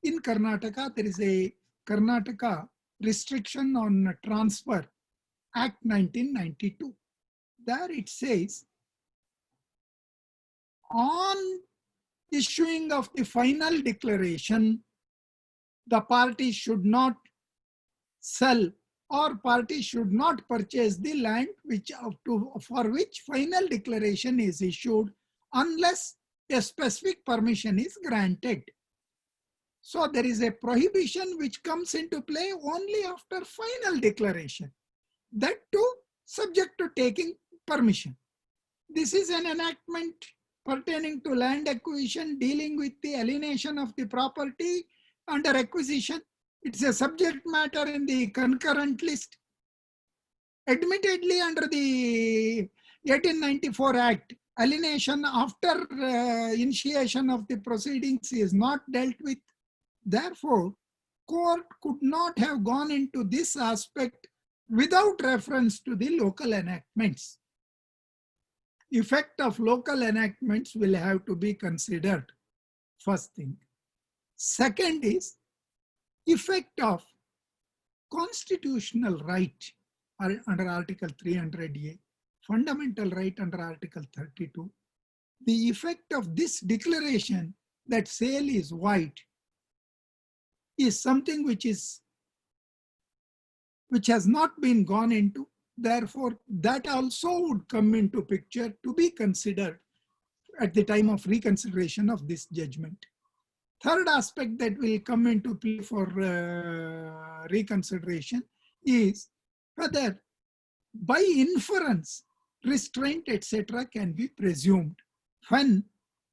in Karnataka, there is a Karnataka Restriction on Transfer Act 1992. There it says, on issuing of the final declaration, the party should not sell or party should not purchase the land for which final declaration is issued unless a specific permission is granted. So there is a prohibition which comes into play only after final declaration, that too subject to taking permission. This is an enactment pertaining to land acquisition, dealing with the alienation of the property under acquisition. It's a subject matter in the concurrent list. Admittedly, under the 1894 Act, alienation after initiation of the proceedings is not dealt with. Therefore, court could not have gone into this aspect without reference to the local enactments. Effect of local enactments will have to be considered, first thing. Second is effect of constitutional right under Article 300A, fundamental right under Article 32. The effect of this declaration that sale is void is something which has not been gone into. Therefore, that also would come into picture to be considered at the time of reconsideration of this judgment. Third aspect that will come into play for reconsideration is whether by inference, restraint, etc. can be presumed when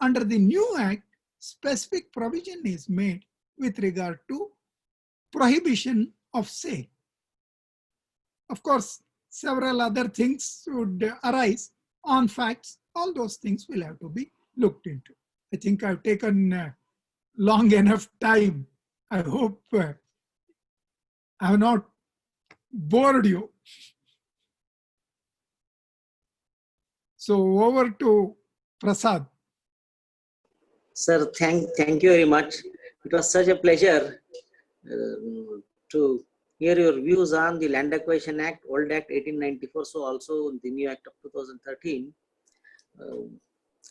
under the new act, specific provision is made with regard to prohibition of sale. Of course, several other things would arise on facts. All those things will have to be looked into. I think I've taken long enough time. I hope I have not bored you. So over to Prasad. Sir, thank you very much. It was such a pleasure to hear your views on the Land Acquisition Act, Old Act 1894, so also the new Act of 2013.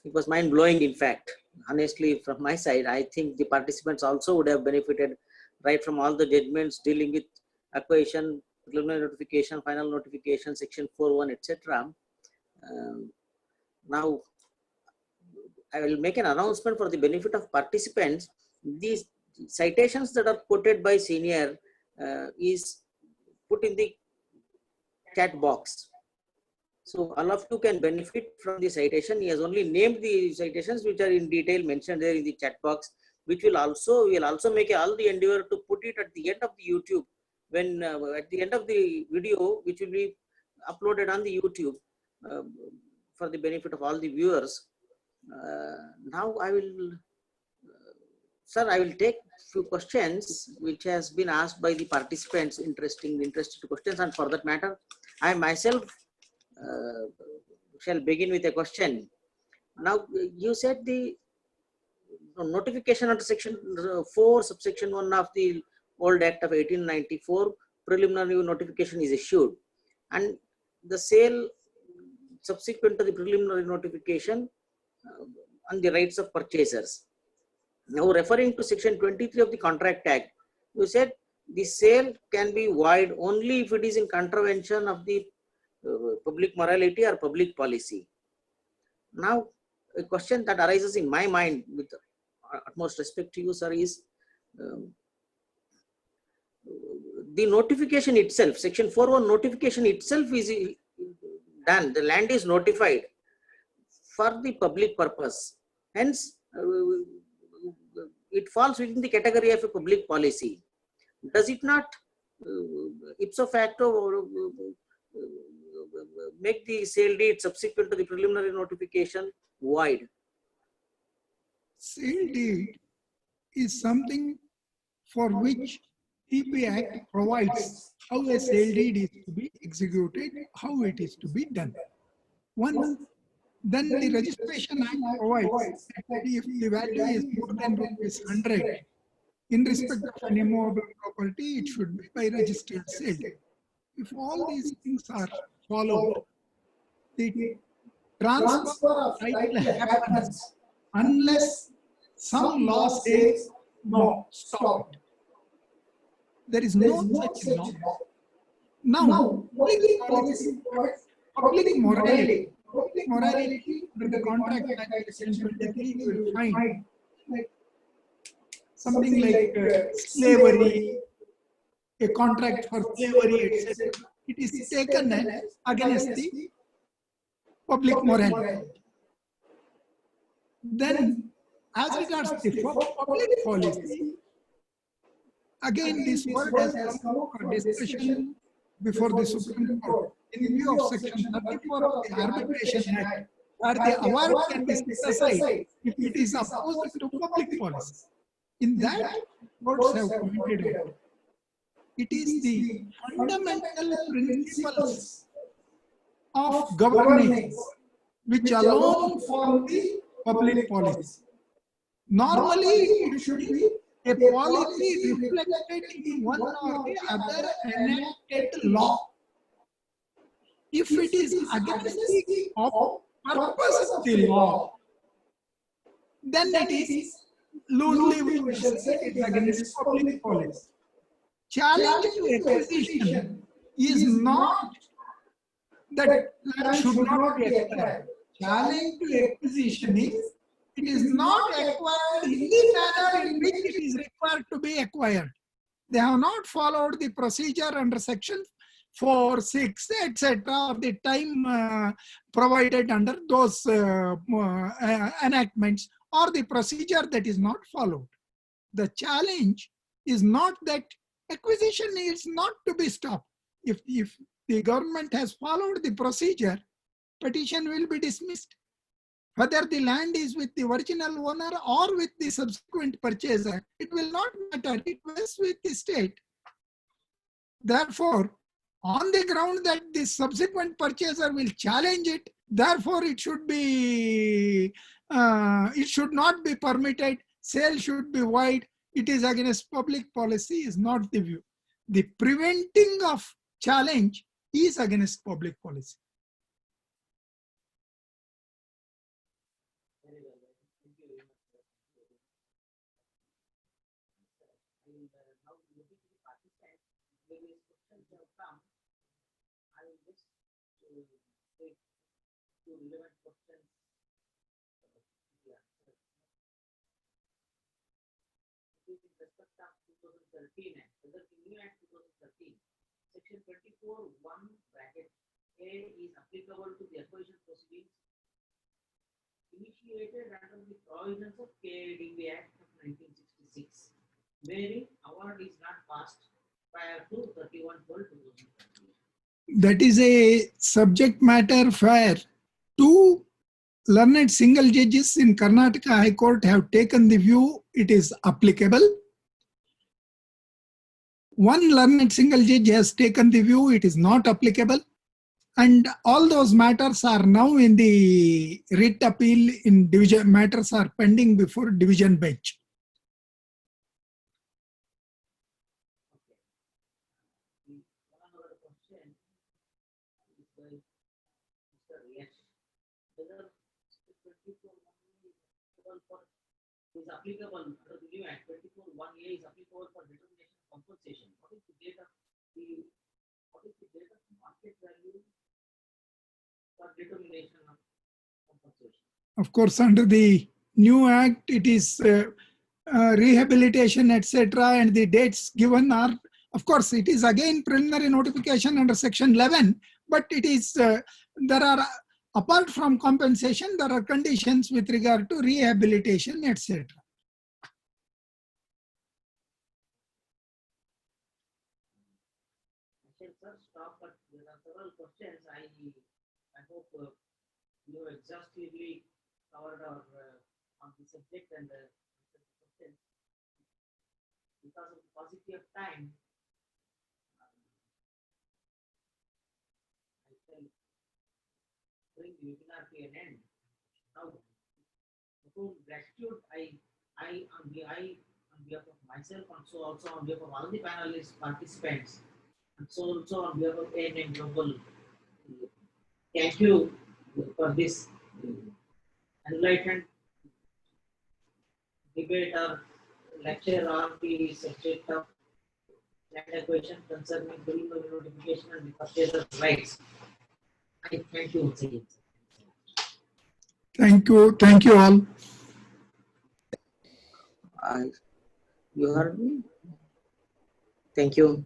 It was mind-blowing, in fact. Honestly, from my side, I think the participants also would have benefited right from all the judgments dealing with acquisition, preliminary notification, final notification, section 4.1, etc. Now, I will make an announcement for the benefit of participants. These citations that are quoted by senior is put in the chat box. So all of you can benefit from the citation. He has only named the citations which are in detail mentioned there in the chat box, which will also make all the endeavor to put it at the end of the YouTube, when at the end of the video, which will be uploaded on the YouTube for the benefit of all the viewers. Now I will, sir, I will take few questions which has been asked by the participants, interested questions, and for that matter, I myself shall begin with a question. Now, you said the notification under section 4, subsection 1 of the Old Act of 1894, preliminary notification is issued, and the sale subsequent to the preliminary notification on the rights of purchasers. Now, referring to section 23 of the Contract Act, you said the sale can be void only if it is in contravention of the public morality or public policy. Now, a question that arises in my mind, with utmost respect to you, sir, is the notification itself, section 4.1 notification itself is done. The land is notified for the public purpose. Hence, it falls within the category of a public policy. Does it not ipso facto make the sale deed subsequent to the preliminary notification void. Sale deed is something for which TP Act provides how a sale deed is to be executed, how it is to be done. Once then the Registration Act provides that if the value is more than ₹100 in respect of an immovable property, it should be by registered sale. If all these things are followed, the transfer of title happens unless some law says no, stop it. There is no such law. Now, public policy provides public morality. Public morality under the Contract Act Section 23, you will find something like slavery, a contract for slavery, etc. It is taken as against the public morality. Then, as regards the public policy, again this word has come for discussion before the Supreme Court in view of Section 34 of the Arbitration Act, where the award can be set aside if it is opposed to public policy. In that, courts have pointed out, it is the fundamental principles of governance which alone form the public policy. Normally, it should be a policy reflected in one or the other enacted law. If it is against the purpose of the law, then it is loosely we shall say it is against public policy. Challenge to acquisition is not that land should not be acquired. Challenge to acquisition is it is not acquired in the manner in which it is required to be acquired. They have not followed the procedure under Section 4, 6, etc. of the time provided under those enactments, or the procedure that is not followed. The challenge is not that acquisition is not to be stopped. If the government has followed the procedure, petition will be dismissed. Whether the land is with the original owner or with the subsequent purchaser, it will not matter. It was with the state. Therefore, on the ground that the subsequent purchaser will challenge it, therefore it should be, it should not be permitted. Sale should be void. It is against public policy is not the view. The preventing of challenge is against public policy. Relevant questions. In respect of 2013 Act, whether the new Act 2013, Section 24(1) bracket A is applicable to the acquisition proceedings initiated under the provisions of KADB Act of 1966, wherein award is not passed prior to 31/12/2013. That is a subject matter where two learned single judges in Karnataka High Court have taken the view it is applicable. One learned single judge has taken the view it is not applicable. And all those matters are now in the writ appeal in division, matters are pending before division bench. Is applicable under the new Act 24(1)A is applicable for determination of compensation. What is the date of market value for determination of compensation? Of course, under the new Act, it is rehabilitation, etc. And the dates given are, of course, it is again preliminary notification under Section 11, but it is, there are, apart from compensation, there are conditions with regard to rehabilitation, etc. hope you have exhaustively covered our on the subject and answered the questions. Because of the paucity of time, I shall bring the webinar to an end. Now, before gratitude, on behalf of myself, and so also on behalf of all the panelists, participants, and so also on behalf of ANM Global, thank you for this enlightened debate or lecture on the subject of land acquisition concerning billing of notification and the purchaser's rights. I thank you once again. Thank you. Thank you all. You heard me? Thank you.